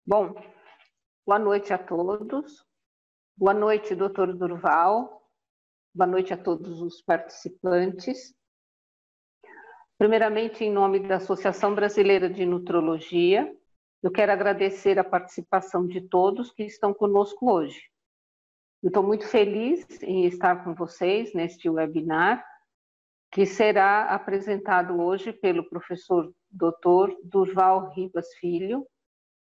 Bom, boa noite a todos. Boa noite, doutor Durval. Boa noite a todos os participantes. Primeiramente, em nome da Associação Brasileira de Nutrologia, eu quero agradecer a participação de todos que estão conosco hoje. Eu estou muito feliz em estar com vocês neste webinar, que será apresentado hoje pelo professor Dr. Durval Ribas Filho,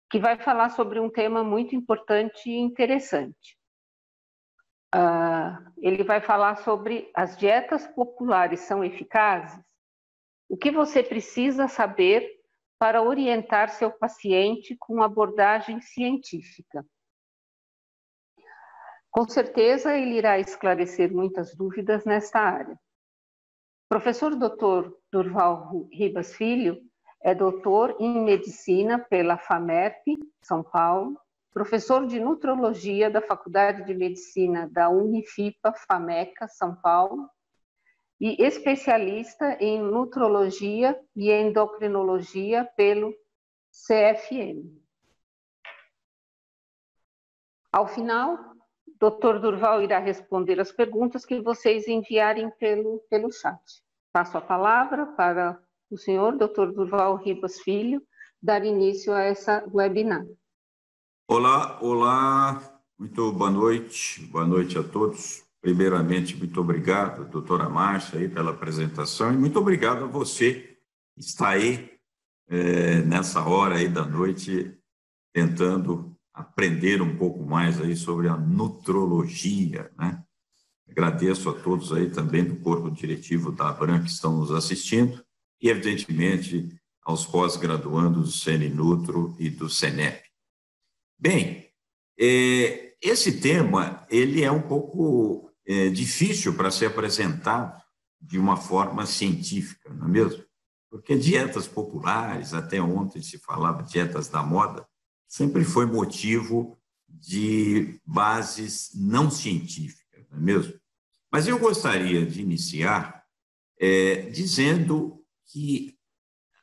que vai falar sobre um tema muito importante e interessante. Ele vai falar sobre as dietas populares são eficazes? O que você precisa saber para orientar seu paciente com abordagem científica? Com certeza ele irá esclarecer muitas dúvidas nesta área. Professor Dr. Durval Ribas Filho é doutor em medicina pela FAMERP, São Paulo, professor de nutrologia da Faculdade de Medicina da Unifipa, FAMECA, São Paulo, e especialista em nutrologia e endocrinologia pelo CFM. Ao final, Dr. Durval irá responder as perguntas que vocês enviarem pelo chat. Passo a palavra para o senhor Dr. Durval Ribas Filho dar início a essa webinar. Olá, muito boa noite a todos. Primeiramente, muito obrigado, doutora Márcia, aí, pela apresentação, e muito obrigado a você que está aí nessa hora aí da noite tentando aprender um pouco mais aí sobre a nutrologia, né? Agradeço a todos aí também do corpo diretivo da ABRAM que estão nos assistindo e, evidentemente, aos pós-graduandos do CNNutro e do CENEP. Bem, esse tema ele é um pouco difícil para ser apresentado de uma forma científica, não é mesmo? Porque dietas populares, até ontem se falava dietas da moda, sempre foi motivo de bases não científicas, não é mesmo? Mas eu gostaria de iniciar dizendo que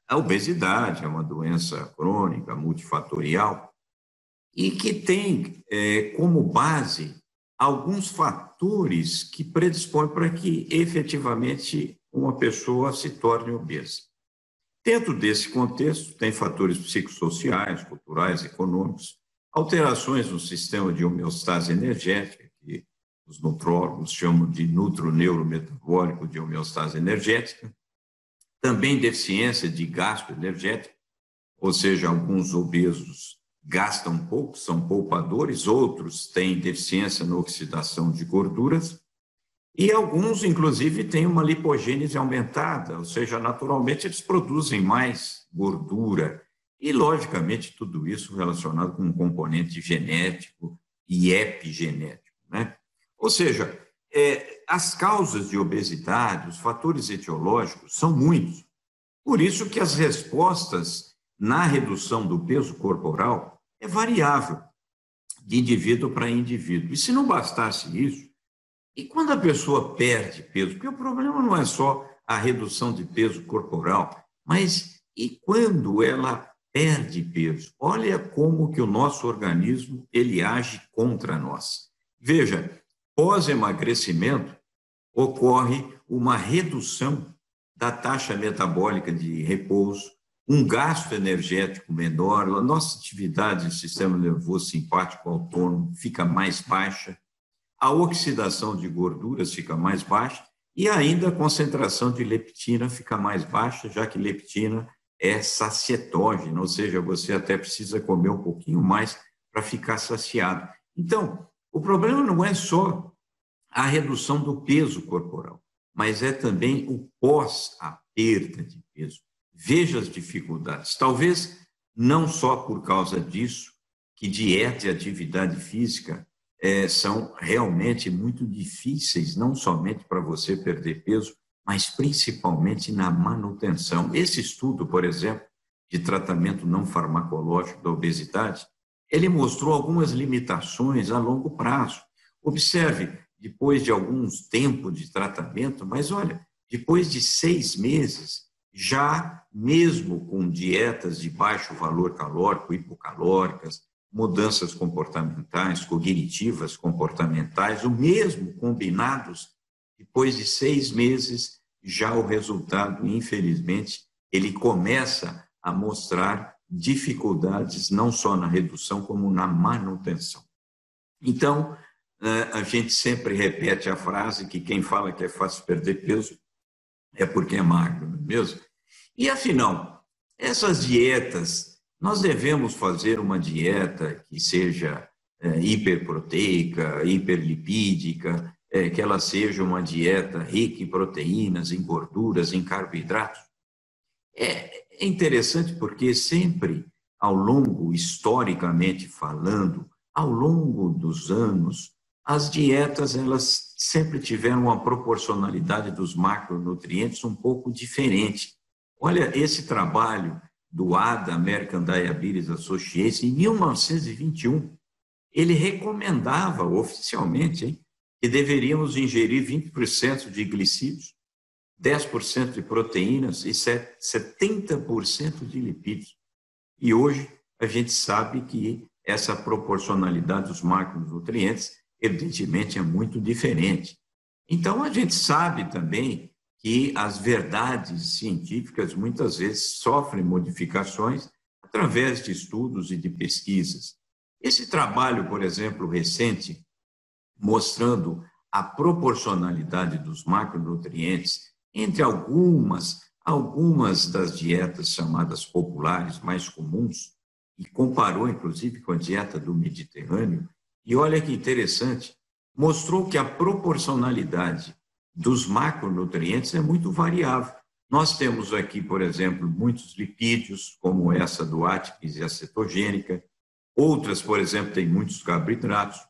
a obesidade é uma doença crônica, multifatorial, e que tem como base alguns fatores que predispõem para que efetivamente uma pessoa se torne obesa. Dentro desse contexto, tem fatores psicossociais, culturais, econômicos, alterações no sistema de homeostase energética, que os nutrólogos chamam de nutroneurometabólico de homeostase energética, também deficiência de gasto energético, ou seja, alguns obesos gastam pouco, são poupadores, outros têm deficiência na oxidação de gorduras, e alguns, inclusive, têm uma lipogênese aumentada, ou seja, naturalmente eles produzem mais gordura. E, logicamente, tudo isso relacionado com um componente genético e epigenético, né? Ou seja, as causas de obesidade, os fatores etiológicos são muitos. Por isso que as respostas na redução do peso corporal é variável de indivíduo para indivíduo. E se não bastasse isso, e quando a pessoa perde peso, porque o problema não é só a redução de peso corporal, mas e quando ela perde peso? Olha como que o nosso organismo ele age contra nós. Veja, pós-emagrecimento ocorre uma redução da taxa metabólica de repouso, um gasto energético menor, a nossa atividade do sistema nervoso simpático autônomo fica mais baixa, a oxidação de gorduras fica mais baixa e ainda a concentração de leptina fica mais baixa, já que leptina é sacietógena, ou seja, você até precisa comer um pouquinho mais para ficar saciado. Então, o problema não é só a redução do peso corporal, mas é também o pós a perda de peso. Veja as dificuldades. Talvez não só por causa disso, que dieta e atividade física são realmente muito difíceis, não somente para você perder peso, mas principalmente na manutenção. Esse estudo, por exemplo, de tratamento não farmacológico da obesidade, ele mostrou algumas limitações a longo prazo. Observe, depois de alguns tempos de tratamento, mas olha, depois de 6 meses, já mesmo com dietas de baixo valor calórico, hipocalóricas, mudanças comportamentais, cognitivas comportamentais, o mesmo combinados, depois de 6 meses, já o resultado, infelizmente, ele começa a mostrar dificuldades não só na redução, como na manutenção. Então, a gente sempre repete a frase que quem fala que é fácil perder peso é porque é magro, não é mesmo? E, afinal, essas dietas, nós devemos fazer uma dieta que seja hiperproteica, hiperlipídica, que ela seja uma dieta rica em proteínas, em gorduras, em carboidratos? É interessante porque sempre, ao longo, historicamente falando, ao longo dos anos, as dietas elas sempre tiveram uma proporcionalidade dos macronutrientes um pouco diferente. Olha, esse trabalho do ADA, American Diabetes Association, em 1921, ele recomendava oficialmente, hein, que deveríamos ingerir 20% de glicídios, 10% de proteínas e 70% de lipídios. E hoje a gente sabe que essa proporcionalidade dos macronutrientes, evidentemente, é muito diferente. Então, a gente sabe também que as verdades científicas muitas vezes sofrem modificações através de estudos e de pesquisas. Esse trabalho, por exemplo, recente, mostrando a proporcionalidade dos macronutrientes entre algumas das dietas chamadas populares mais comuns, e comparou, inclusive, com a dieta do Mediterrâneo, e olha que interessante, mostrou que a proporcionalidade dos macronutrientes é muito variável. Nós temos aqui, por exemplo, muitos lipídios, como essa do Atkins e a cetogênica, outras, por exemplo, têm muitos carboidratos,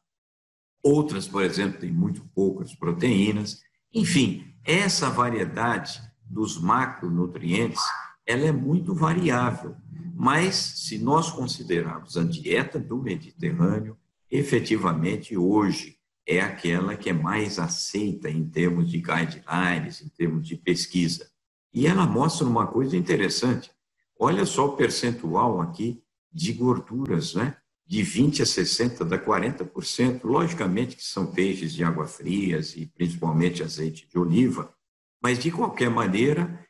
outras, por exemplo, têm muito poucas proteínas. Enfim, essa variedade dos macronutrientes, ela é muito variável, mas se nós considerarmos a dieta do Mediterrâneo, efetivamente hoje é aquela que é mais aceita em termos de guidelines, em termos de pesquisa. E ela mostra uma coisa interessante. Olha só o percentual aqui de gorduras, né? De 20% a 60%, dá 40%. Logicamente que são peixes de água frias e principalmente azeite de oliva, mas de qualquer maneira,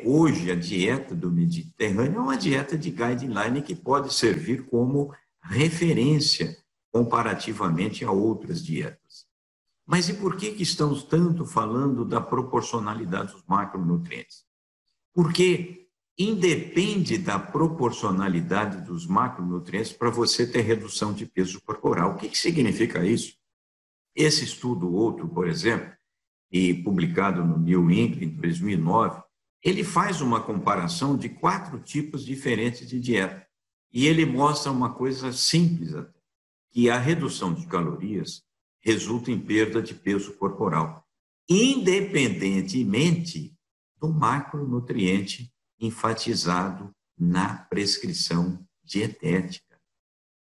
hoje a dieta do Mediterrâneo é uma dieta de guideline que pode servir como referência comparativamente a outras dietas. Mas e por que estamos tanto falando da proporcionalidade dos macronutrientes? Porque independe da proporcionalidade dos macronutrientes para você ter redução de peso corporal. O que significa isso? Esse estudo, outro, por exemplo, e publicado no New England em 2009, ele faz uma comparação de 4 tipos diferentes de dieta. E ele mostra uma coisa simples até, que a redução de calorias resulta em perda de peso corporal, independentemente do macronutriente enfatizado na prescrição dietética.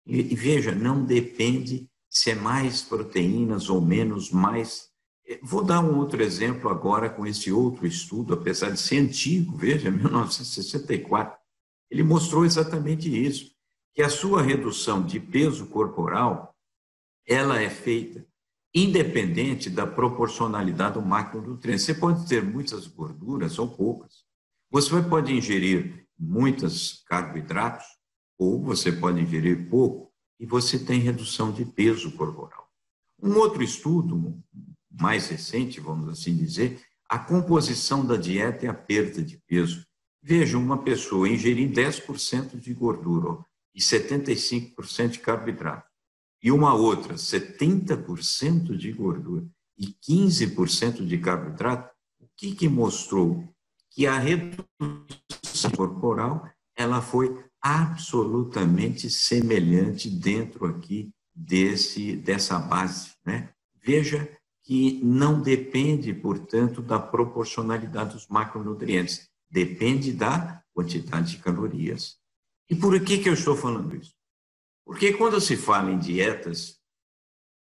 E veja, não depende se é mais proteínas ou menos, mais. Vou dar um outro exemplo agora com esse outro estudo, apesar de ser antigo, veja, 1964. Ele mostrou exatamente isso, que a sua redução de peso corporal, ela é feita independente da proporcionalidade do macronutriente. Você pode ter muitas gorduras ou poucas. Você pode ingerir muitos carboidratos ou você pode ingerir pouco e você tem redução de peso corporal. Um outro estudo mais recente, vamos assim dizer, a composição da dieta e a perda de peso. Veja, uma pessoa ingerir 10% de gordura e 75% de carboidrato, e uma outra 70% de gordura e 15% de carboidrato, o que mostrou? Que a redução corporal ela foi absolutamente semelhante dentro aqui dessa base, né? Veja que não depende, portanto, da proporcionalidade dos macronutrientes, depende da quantidade de calorias. E por que eu estou falando isso? Porque quando se fala em dietas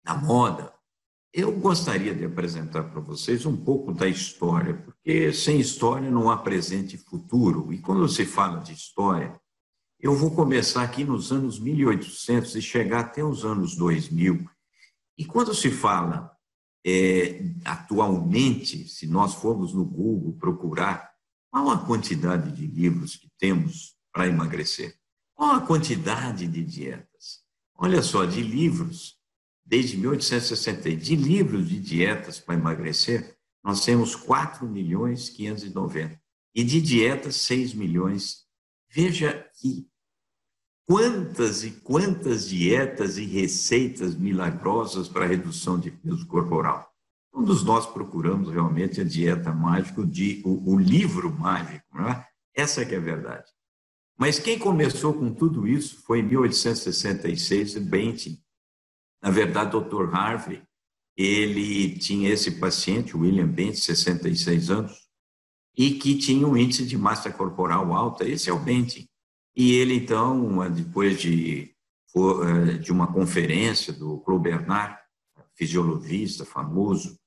na moda, Eu gostaria de apresentar para vocês um pouco da história, porque sem história não há presente e futuro. E quando se fala de história, eu vou começar aqui nos anos 1800 e chegar até os anos 2000. E quando se fala atualmente, se nós formos no Google procurar, qual a quantidade de livros que temos para emagrecer? Qual a quantidade de dietas? Olha só, de livros, desde 1860, de livros de dietas para emagrecer, nós temos 4.590.000. E de dietas, 6 milhões. Veja que quantas e quantas dietas e receitas milagrosas para a redução de peso corporal. Todos nós procuramos realmente a dieta mágica, o livro mágico, não é? Essa que é a verdade. Mas quem começou com tudo isso foi em 1866, Bentham. Na verdade, o Dr. Harvey, ele tinha esse paciente, William Bentham, 66 anos, e que tinha um índice de massa corporal alta. Esse é o Bentham. E ele, então, depois de uma conferência do Claude Bernard, fisiologista famoso,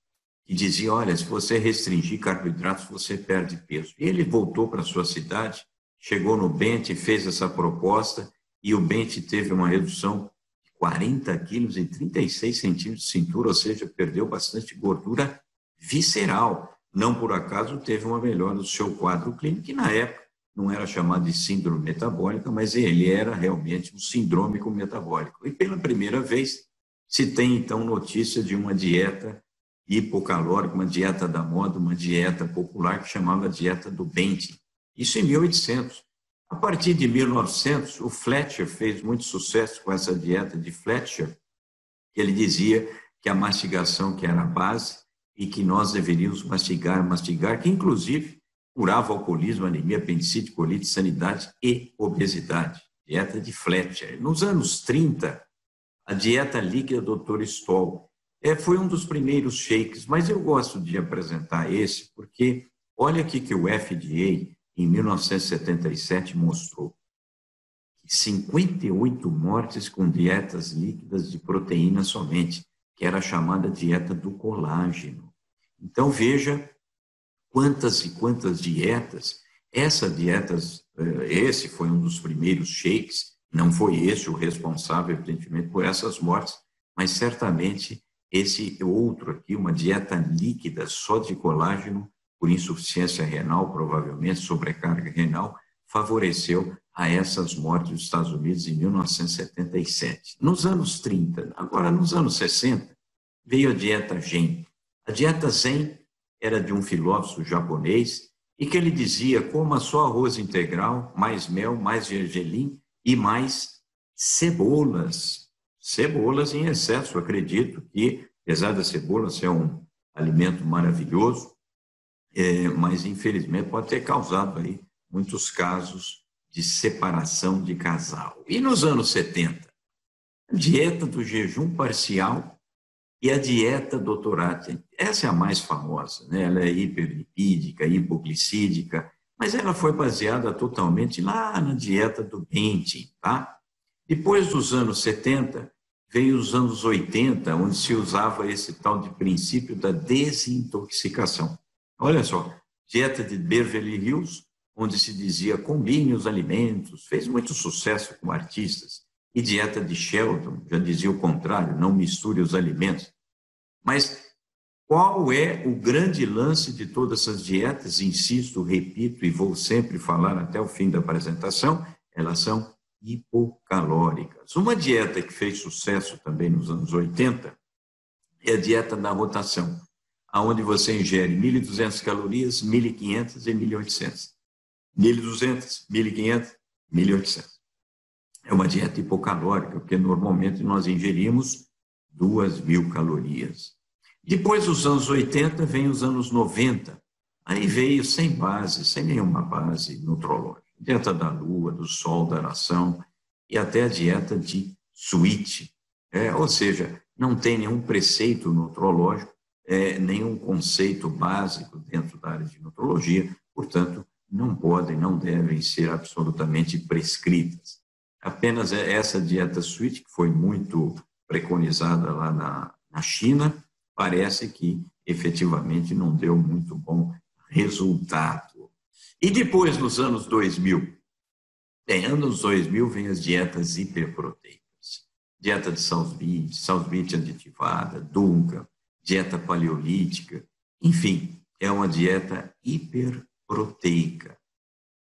que dizia, olha, se você restringir carboidratos, você perde peso. E ele voltou para a sua cidade, chegou no Bentham, fez essa proposta, e o Bentham teve uma redução de 40 quilos e 36 centímetros de cintura, ou seja, perdeu bastante gordura visceral. Não por acaso teve uma melhora do seu quadro clínico, que na época não era chamado de síndrome metabólica, mas ele era realmente um sindrômico metabólico. E pela primeira vez se tem, então, notícia de uma dieta hipocalórica, uma dieta da moda, uma dieta popular que chamava dieta do Bentham. Isso em 1800. A partir de 1900, o Fletcher fez muito sucesso com essa dieta de Fletcher, que ele dizia que a mastigação que era a base e que nós deveríamos mastigar, que inclusive curava alcoolismo, anemia, apendicite, colite, sanidade e obesidade. Dieta de Fletcher. Nos anos 30, a dieta líquida do Dr. Stoll foi um dos primeiros shakes, mas eu gosto de apresentar esse porque olha aqui que o FDA, em 1977, mostrou que 58 mortes com dietas líquidas de proteína somente, que era a chamada dieta do colágeno. Então, veja quantas e quantas dietas. Esse foi um dos primeiros shakes, não foi esse o responsável, evidentemente, por essas mortes, mas certamente esse outro aqui, uma dieta líquida só de colágeno, por insuficiência renal, provavelmente, sobrecarga renal, favoreceu a essas mortes dos Estados Unidos em 1977. Nos anos 30, agora nos anos 60, veio a dieta Zen. A dieta Zen era de um filósofo japonês e que ele dizia, coma só arroz integral, mais mel, mais gergelim e mais cebolas. Cebolas em excesso, acredito que, apesar da cebola ser um alimento maravilhoso, mas infelizmente pode ter causado aí muitos casos de separação de casal. E nos anos 70, a dieta do jejum parcial e a dieta doutorata, essa é a mais famosa, né? Ela é hiperlipídica, hipoglicídica, mas ela foi baseada totalmente lá na dieta do Bentham, tá? Depois dos anos 70, veio os anos 80, onde se usava esse tal de princípio da desintoxicação. Olha só, dieta de Beverly Hills, onde se dizia combine os alimentos, fez muito sucesso com artistas. E dieta de Sheldon, já dizia o contrário, não misture os alimentos. Mas qual é o grande lance de todas essas dietas? Insisto, repito e vou sempre falar até o fim da apresentação, elas são hipocalóricas. Uma dieta que fez sucesso também nos anos 80 é a dieta da rotação, onde você ingere 1.200 calorias, 1.500 e 1.800. 1.200, 1.500, 1.800. É uma dieta hipocalórica, porque normalmente nós ingerimos 2.000 calorias. Depois dos anos 80, vem os anos 90. Aí veio sem base, sem nenhuma base nutrológica. Dieta da lua, do sol, da nação, e até a dieta de Sweet. Ou seja, não tem nenhum preceito nutrológico, nenhum conceito básico dentro da área de nutrologia, portanto, não podem, não devem ser absolutamente prescritas. Apenas essa dieta Sweet, que foi muito preconizada lá na China, parece que efetivamente não deu muito bom resultado. E depois, nos anos 2000, anos 2000 vem as dietas hiperproteicas. Dieta de Southbeach aditivada, Duncan, dieta paleolítica, enfim, é uma dieta hiperproteica.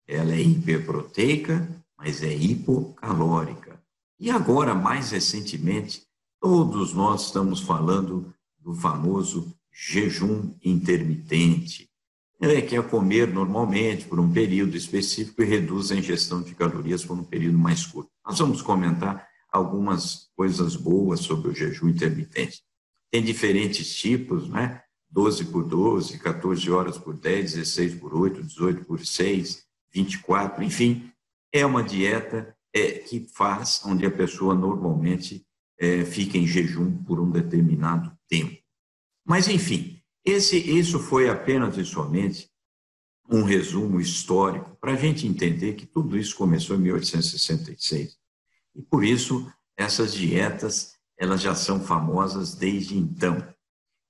Ela é hiperproteica, mas é hipocalórica. E agora, mais recentemente, todos nós estamos falando do famoso jejum intermitente. Que é comer normalmente por um período específico e reduz a ingestão de calorias por um período mais curto. Nós vamos comentar algumas coisas boas sobre o jejum intermitente. Tem diferentes tipos, né? 12 por 12, 14 horas por 10, 16 por 8, 18 por 6, 24, enfim. É uma dieta que faz, onde a pessoa normalmente fica em jejum por um determinado tempo. Mas, enfim, isso foi apenas e somente um resumo histórico para a gente entender que tudo isso começou em 1866. E, por isso, essas dietas elas já são famosas desde então.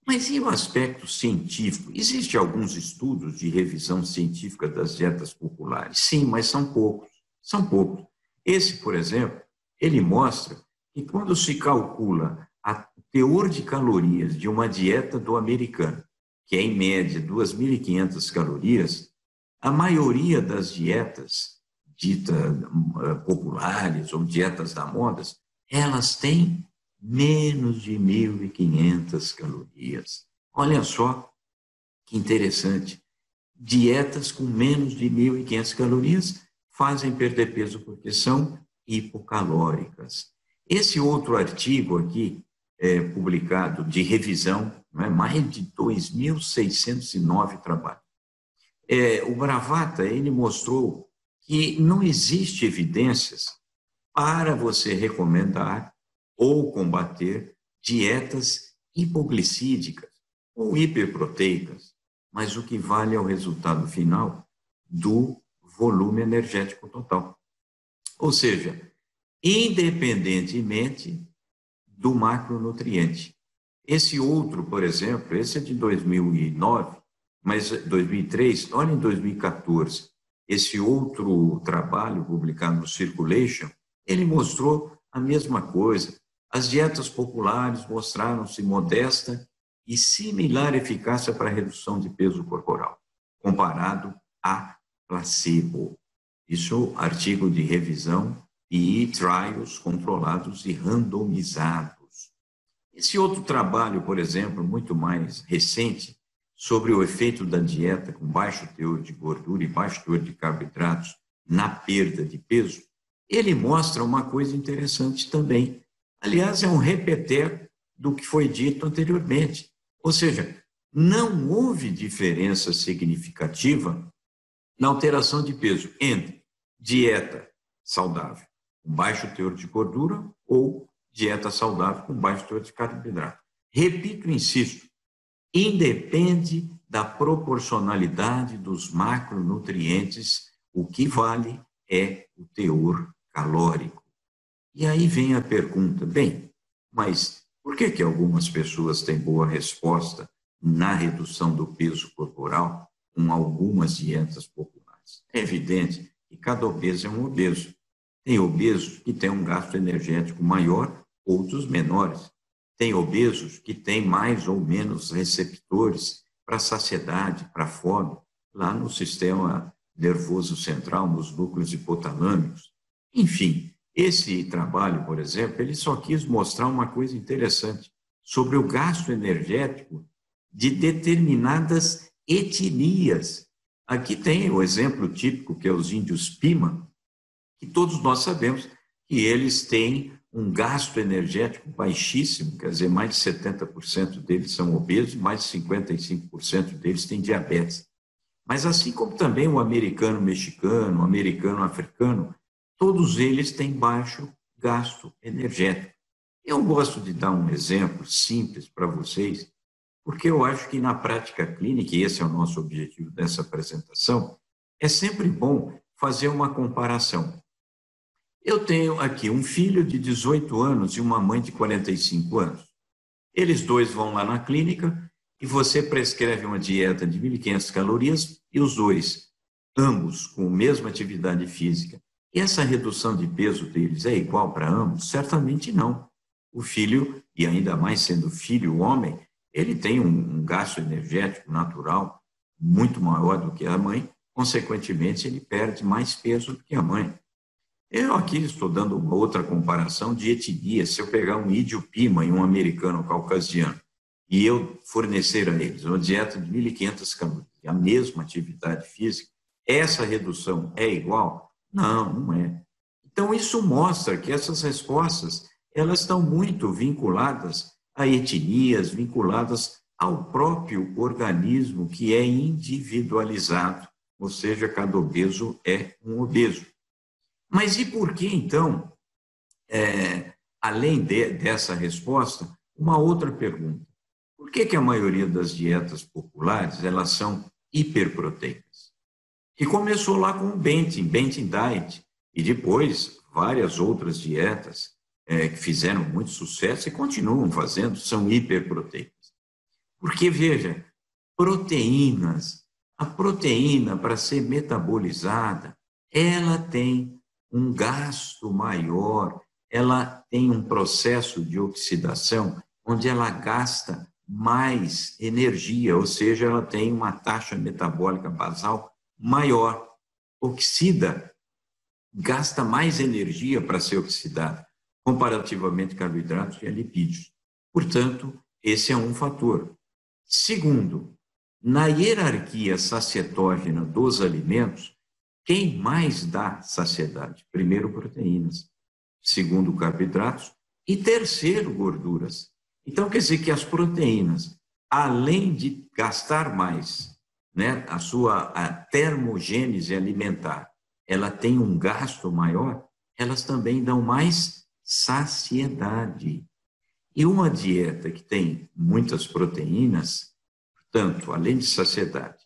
Mas e o aspecto científico? Existem alguns estudos de revisão científica das dietas populares? Sim, mas são poucos. São poucos. Esse, por exemplo, ele mostra que quando se calcula o teor de calorias de uma dieta do americano, que é em média 2.500 calorias, a maioria das dietas ditas populares ou dietas da moda, elas têm menos de 1.500 calorias. Olha só que interessante. Dietas com menos de 1.500 calorias fazem perder peso porque são hipocalóricas. Esse outro artigo aqui, publicado de revisão, mais de 2.609 trabalhos. O Bravata, ele mostrou que não existe evidências para você recomendar ou combater dietas hipoglicídicas ou hiperproteicas, mas o que vale é o resultado final do volume energético total. Ou seja, independentemente do macronutriente. Esse outro, por exemplo, esse é de 2009, mas 2003, olha em 2014, esse outro trabalho publicado no Circulation, ele mostrou a mesma coisa. As dietas populares mostraram-se modesta e similar eficácia para a redução de peso corporal, comparado a placebo. Isso, artigo de revisão e trials controlados e randomizados. Esse outro trabalho, por exemplo, muito mais recente, sobre o efeito da dieta com baixo teor de gordura e baixo teor de carboidratos na perda de peso, ele mostra uma coisa interessante também. Aliás, é um repetir do que foi dito anteriormente. Ou seja, não houve diferença significativa na alteração de peso entre dieta saudável com baixo teor de gordura ou dieta saudável com baixo teor de carboidrato. Repito e insisto, independe da proporcionalidade dos macronutrientes, o que vale é o teor calórico. E aí vem a pergunta, mas por que algumas pessoas têm boa resposta na redução do peso corporal com algumas dietas populares? É evidente que cada obeso é um obeso. Tem obesos que têm um gasto energético maior, outros menores. Tem obesos que têm mais ou menos receptores para saciedade, para fome, lá no sistema nervoso central, nos núcleos hipotalâmicos. Enfim, esse trabalho, por exemplo, ele só quis mostrar uma coisa interessante sobre o gasto energético de determinadas etnias. Aqui tem o exemplo típico, que é os índios Pima, que todos nós sabemos que eles têm um gasto energético baixíssimo, quer dizer, mais de 70% deles são obesos e mais de 55% deles têm diabetes. Mas assim como também o americano mexicano, o americano africano, todos eles têm baixo gasto energético. Eu gosto de dar um exemplo simples para vocês, porque eu acho que na prática clínica, e esse é o nosso objetivo dessa apresentação, é sempre bom fazer uma comparação. Eu tenho aqui um filho de 18 anos e uma mãe de 45 anos. Eles dois vão lá na clínica e você prescreve uma dieta de 1.500 calorias e os dois, ambos com a mesma atividade física. E essa redução de peso deles é igual para ambos? Certamente não. O filho, e ainda mais sendo filho homem, ele tem um gasto energético natural muito maior do que a mãe, consequentemente, ele perde mais peso do que a mãe. Eu aqui estou dando uma outra comparação de etnia. Se eu pegar um índio Pima e um americano caucasiano e eu fornecer a eles uma dieta de 1.500 calorias, a mesma atividade física, essa redução é igual? Não, não é. Então, isso mostra que essas respostas elas estão muito vinculadas a etnias, vinculadas ao próprio organismo que é individualizado, ou seja, cada obeso é um obeso. Mas e por que, então, além dessa resposta, uma outra pergunta? Por que a maioria das dietas populares elas são hiperproteicas? Que começou lá com o Benting Diet, e depois várias outras dietas que fizeram muito sucesso e continuam fazendo, são hiperproteicas. Porque, veja, proteínas, a proteína para ser metabolizada, ela tem um gasto maior, ela tem um processo de oxidação onde ela gasta mais energia, ou seja, ela tem uma taxa metabólica basal maior. Oxida, gasta mais energia para ser oxidada, comparativamente a carboidratos e a lipídios. Portanto, esse é um fator. Segundo, na hierarquia sacietógena dos alimentos, quem mais dá saciedade? Primeiro, proteínas. Segundo, carboidratos. E terceiro, gorduras. Então, quer dizer que as proteínas, além de gastar mais, né, a termogênese alimentar, ela tem um gasto maior, elas também dão mais saciedade. E uma dieta que tem muitas proteínas, portanto, além de saciedade,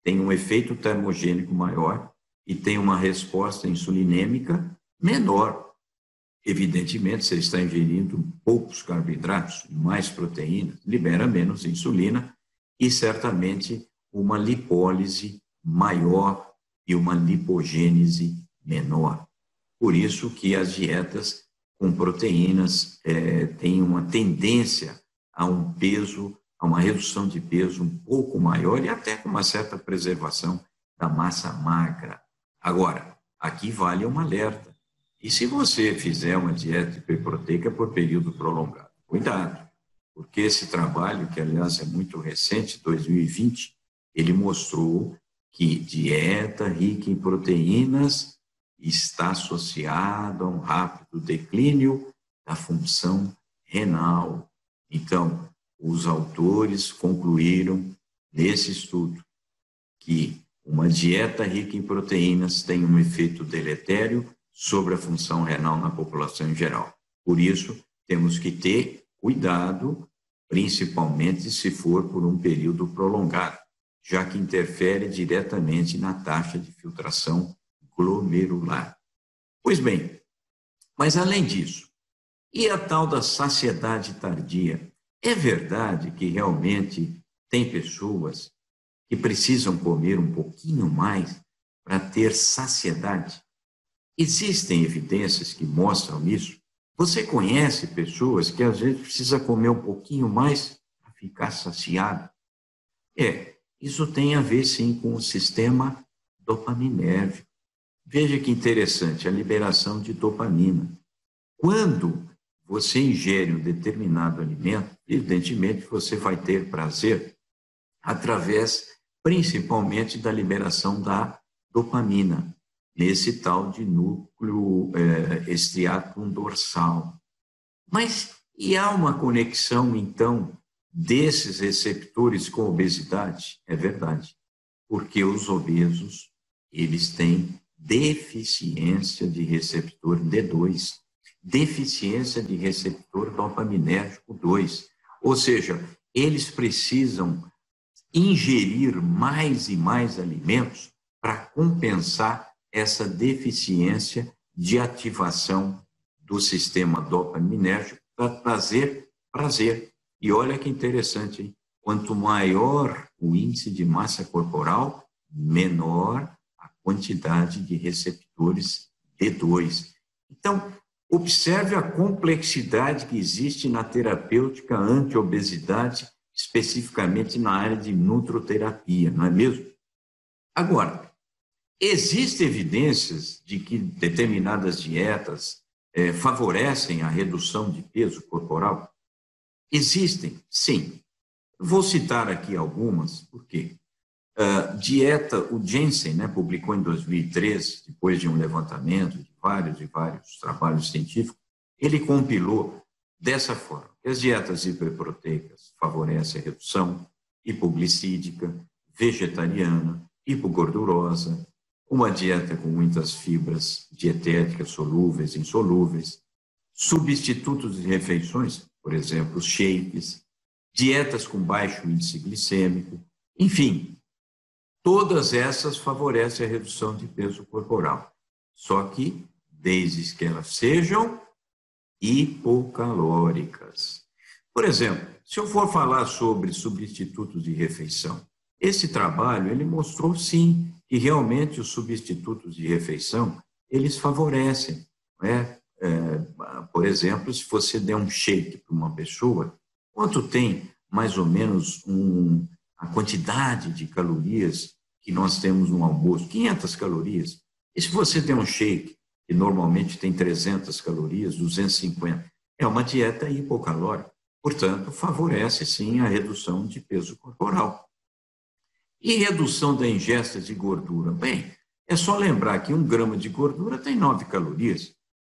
tem um efeito termogênico maior e tem uma resposta insulinêmica menor. Evidentemente, você está ingerindo poucos carboidratos, mais proteínas, libera menos insulina e certamente uma lipólise maior e uma lipogênese menor. Por isso que as dietas com proteínas têm uma tendência a um peso, a uma redução de peso um pouco maior e até com uma certa preservação da massa magra. Agora, aqui vale um alerta. E se você fizer uma dieta hiperproteica por período prolongado, cuidado, porque esse trabalho, que aliás é muito recente, 2020, ele mostrou que dieta rica em proteínas está associada a um rápido declínio da função renal. Então, os autores concluíram nesse estudo que uma dieta rica em proteínas tem um efeito deletério sobre a função renal na população em geral. Por isso, temos que ter cuidado, principalmente se for por um período prolongado, já que interfere diretamente na taxa de filtração glomerular. Pois bem, mas além disso, e a tal da saciedade tardia? É verdade que realmente tem pessoas que precisam comer um pouquinho mais para ter saciedade? Existem evidências que mostram isso? Você conhece pessoas que às vezes precisam comer um pouquinho mais para ficar saciado? Isso tem a ver sim com o sistema dopaminérgico. Veja que interessante, a liberação de dopamina. Quando você ingere um determinado alimento, evidentemente você vai ter prazer através, principalmente, da liberação da dopamina, nesse tal de núcleo estriatum dorsal. Mas e há uma conexão, então, desses receptores com a obesidade? É verdade, porque os obesos, eles têm deficiência de receptor D2, deficiência de receptor dopaminérgico 2, ou seja, eles precisam ingerir mais e mais alimentos para compensar essa deficiência de ativação do sistema dopaminérgico para trazer prazer. E olha que interessante, hein? Quanto maior o índice de massa corporal, menor a quantidade de receptores D2. Então, observe a complexidade que existe na terapêutica anti-obesidade, especificamente na área de nutroterapia, não é mesmo? Agora, existem evidências de que determinadas dietas favorecem a redução de peso corporal? Existem, sim. Vou citar aqui algumas, porque o Jensen, né, publicou em 2013, depois de um levantamento de vários trabalhos científicos, ele compilou dessa forma, que as dietas hiperproteicas favorecem a redução hipoglicídica, vegetariana, hipogordurosa, uma dieta com muitas fibras dietéticas solúveis e insolúveis, substitutos de refeições, por exemplo, os shakes, dietas com baixo índice glicêmico, enfim, todas essas favorecem a redução de peso corporal, só que desde que elas sejam hipocalóricas. Por exemplo, se eu for falar sobre substitutos de refeição, esse trabalho ele mostrou sim que realmente os substitutos de refeição eles favorecem, né? Por exemplo, se você der um shake para uma pessoa, quanto tem mais ou menos a quantidade de calorias que nós temos no almoço? 500 calorias. E se você der um shake, que normalmente tem 300 calorias, 250, é uma dieta hipocalórica. Portanto, favorece sim a redução de peso corporal. E redução da ingesta de gordura? Bem, é só lembrar que 1 grama de gordura tem 9 calorias.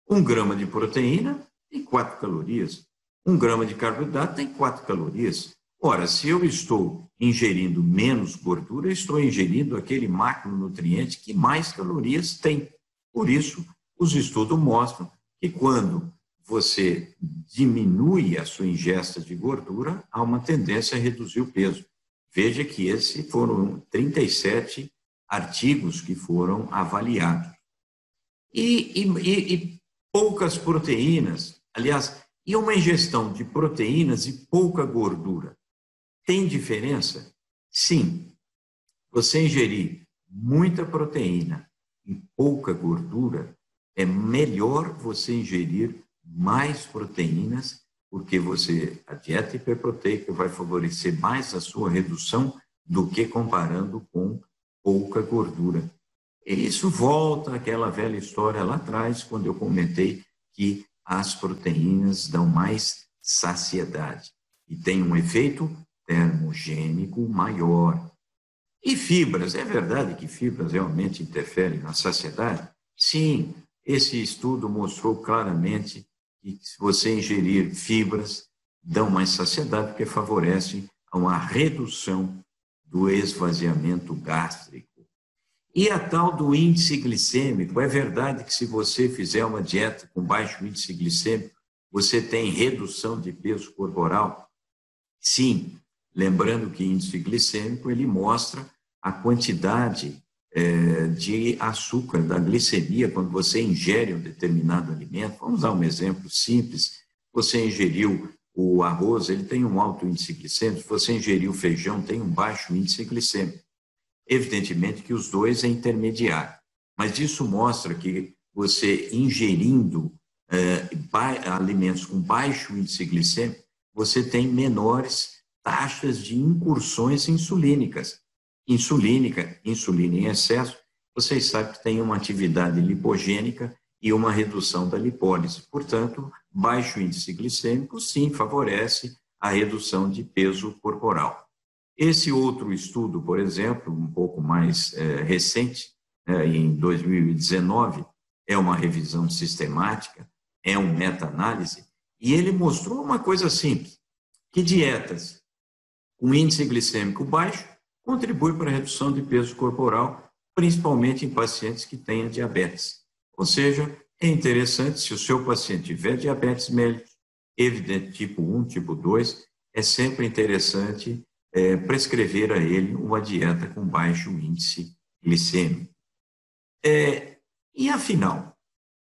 1 grama de proteína tem 4 calorias. 1 grama de carboidrato tem 4 calorias. Ora, se eu estou ingerindo menos gordura, eu estou ingerindo aquele macronutriente que mais calorias tem. Por isso, os estudos mostram que quando você diminui a sua ingesta de gordura, há uma tendência a reduzir o peso. Veja que esses foram 37 artigos que foram avaliados. E poucas proteínas, aliás, e uma ingestão de proteínas e pouca gordura. Tem diferença? Sim. Você ingerir muita proteína e pouca gordura, é melhor você ingerir mais proteínas, porque a dieta hiperproteica vai favorecer mais a sua redução do que comparando com pouca gordura. E isso volta àquela velha história lá atrás, quando eu comentei que as proteínas dão mais saciedade e tem um efeito termogênico maior. E fibras, é verdade que fibras realmente interferem na saciedade? Sim, esse estudo mostrou claramente que se você ingerir fibras, dão mais saciedade porque favorecem a uma redução do esvaziamento gástrico. E a tal do índice glicêmico, é verdade que se você fizer uma dieta com baixo índice glicêmico, você tem redução de peso corporal? Sim, lembrando que índice glicêmico ele mostra a quantidade de açúcar, da glicemia, quando você ingere um determinado alimento. Vamos dar um exemplo simples. Você ingeriu o arroz, ele tem um alto índice glicêmico. Se você ingeriu o feijão, tem um baixo índice glicêmico. Evidentemente que os dois é intermediário, mas isso mostra que você ingerindo alimentos com baixo índice glicêmico, você tem menores taxas de incursões insulínicas. Insulina em excesso, vocês sabem que tem uma atividade lipogênica e uma redução da lipólise. Portanto, baixo índice glicêmico, sim, favorece a redução de peso corporal. Esse outro estudo, por exemplo, um pouco mais recente, em 2019, é uma revisão sistemática, é uma meta-análise, e ele mostrou uma coisa simples, que dietas com índice glicêmico baixo contribuem para a redução de peso corporal, principalmente em pacientes que tenham diabetes. Ou seja, é interessante, se o seu paciente tiver diabetes mellitus, evidente tipo 1, tipo 2, é sempre interessante prescrever a ele uma dieta com baixo índice glicêmico. E afinal,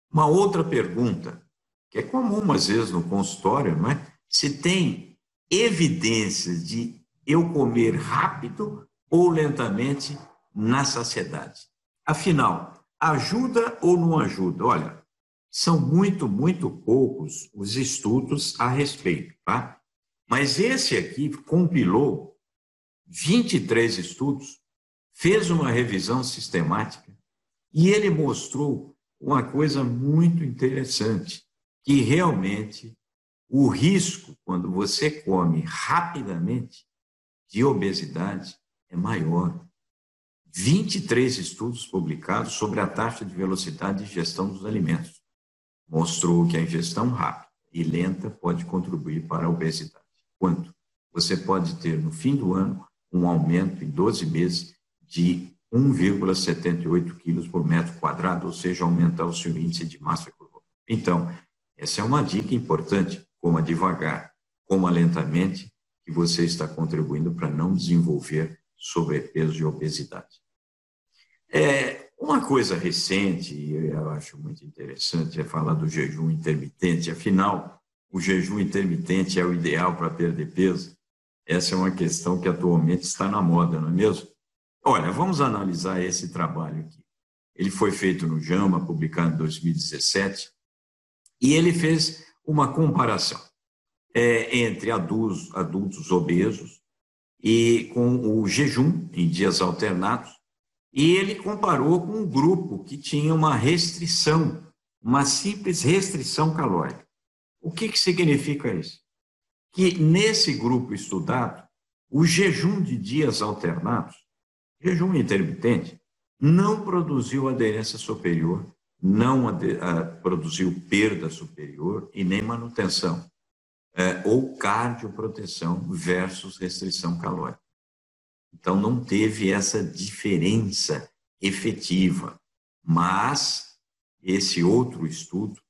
uma outra pergunta, que é comum às vezes no consultório, não é? Se tem evidências de eu comer rápido ou lentamente na saciedade. Afinal, ajuda ou não ajuda? Olha, são muito poucos os estudos a respeito, tá? Mas esse aqui compilou 23 estudos, fez uma revisão sistemática e ele mostrou uma coisa muito interessante, que realmente o risco, quando você come rapidamente, de obesidade é maior. 23 estudos publicados sobre a taxa de velocidade de ingestão dos alimentos mostrou que a ingestão rápida e lenta pode contribuir para a obesidade. Quanto? Você pode ter, no fim do ano, um aumento em 12 meses de 1,78 quilos por metro quadrado, ou seja, aumentar o seu índice de massa corporal. Então, essa é uma dica importante, coma devagar, coma lentamente, que você está contribuindo para não desenvolver sobrepeso e obesidade. Uma coisa recente, e eu acho muito interessante, é falar do jejum intermitente. Afinal, o jejum intermitente é o ideal para perder peso? Essa é uma questão que atualmente está na moda, não é mesmo? Olha, vamos analisar esse trabalho aqui. Ele foi feito no JAMA, publicado em 2017, e ele fez uma comparação entre adultos obesos e com o jejum em dias alternados, e ele comparou com um grupo que tinha uma restrição, uma simples restrição calórica. O que significa isso? Que nesse grupo estudado, o jejum de dias alternados, jejum intermitente, não produziu aderência superior, não produziu perda superior e nem manutenção, ou cardioproteção versus restrição calórica. Então, não teve essa diferença efetiva. Mas esse outro estudo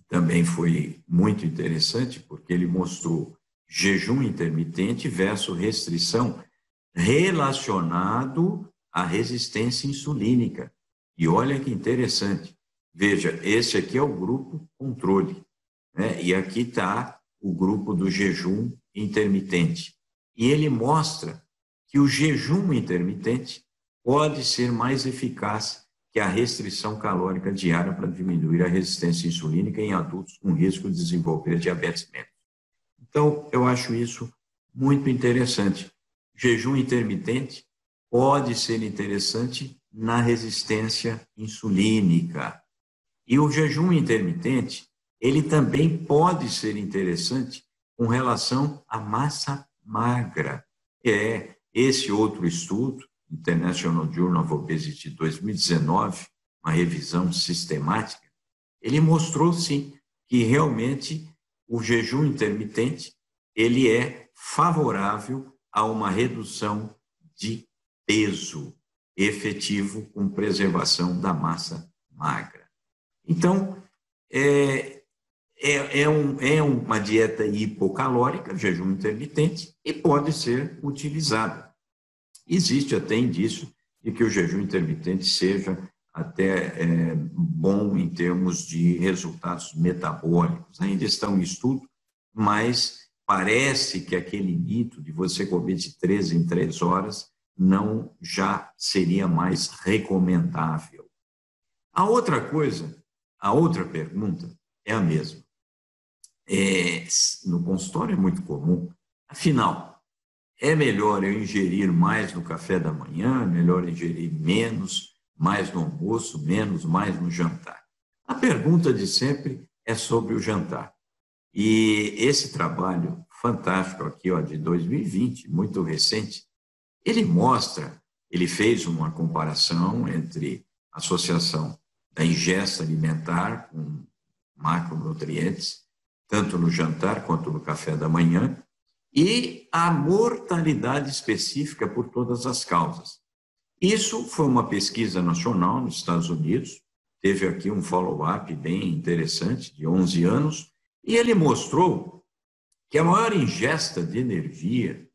também foi muito interessante, porque ele mostrou jejum intermitente versus restrição relacionado à resistência insulínica. E olha que interessante. Veja, esse aqui é o grupo controle, né? E aqui está o grupo do jejum intermitente. E ele mostra que o jejum intermitente pode ser mais eficaz que a restrição calórica diária para diminuir a resistência insulínica em adultos com risco de desenvolver diabetes mellitus. Então, eu acho isso muito interessante. O jejum intermitente pode ser interessante na resistência insulínica. E o jejum intermitente, ele também pode ser interessante com relação à massa magra. Esse outro estudo, International Journal of Obesity 2019, uma revisão sistemática, ele mostrou, sim, que realmente o jejum intermitente ele é favorável a uma redução de peso efetivo com preservação da massa magra. Então, uma dieta hipocalórica, jejum intermitente, e pode ser utilizada. Existe até indício de que o jejum intermitente seja até bom em termos de resultados metabólicos. Ainda estão em estudo, mas parece que aquele mito de você comer de 3 em 3 horas não já seria mais recomendável. A outra pergunta é a mesma. No consultório é muito comum, afinal, é melhor eu ingerir mais no café da manhã, é melhor ingerir menos, mais no almoço, menos, mais no jantar? A pergunta de sempre é sobre o jantar. E esse trabalho fantástico aqui, de 2020, muito recente, ele fez uma comparação entre a associação da ingesta alimentar com macronutrientes, tanto no jantar quanto no café da manhã, e a mortalidade específica por todas as causas. Isso foi uma pesquisa nacional nos Estados Unidos, teve aqui um follow-up bem interessante, de 11 anos, e ele mostrou que a maior ingesta de energia,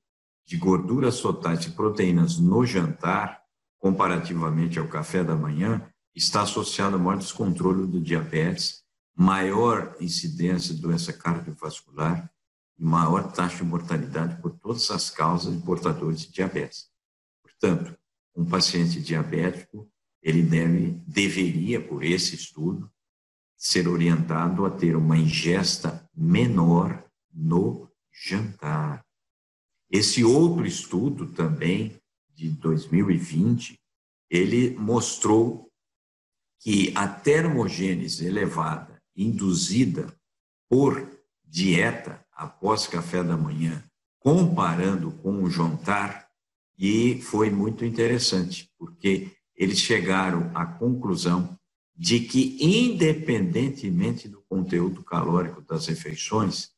de gorduras totais e proteínas no jantar, comparativamente ao café da manhã, está associada a maior descontrole do diabetes, maior incidência de doença cardiovascular, e maior taxa de mortalidade por todas as causas de portadores de diabetes. Portanto, um paciente diabético, ele deveria, por esse estudo, ser orientado a ter uma ingesta menor no jantar. Esse outro estudo também, de 2020, ele mostrou que a termogênese elevada induzida por dieta após café da manhã, comparando com o jantar, e foi muito interessante, porque eles chegaram à conclusão de que, independentemente do conteúdo calórico das refeições,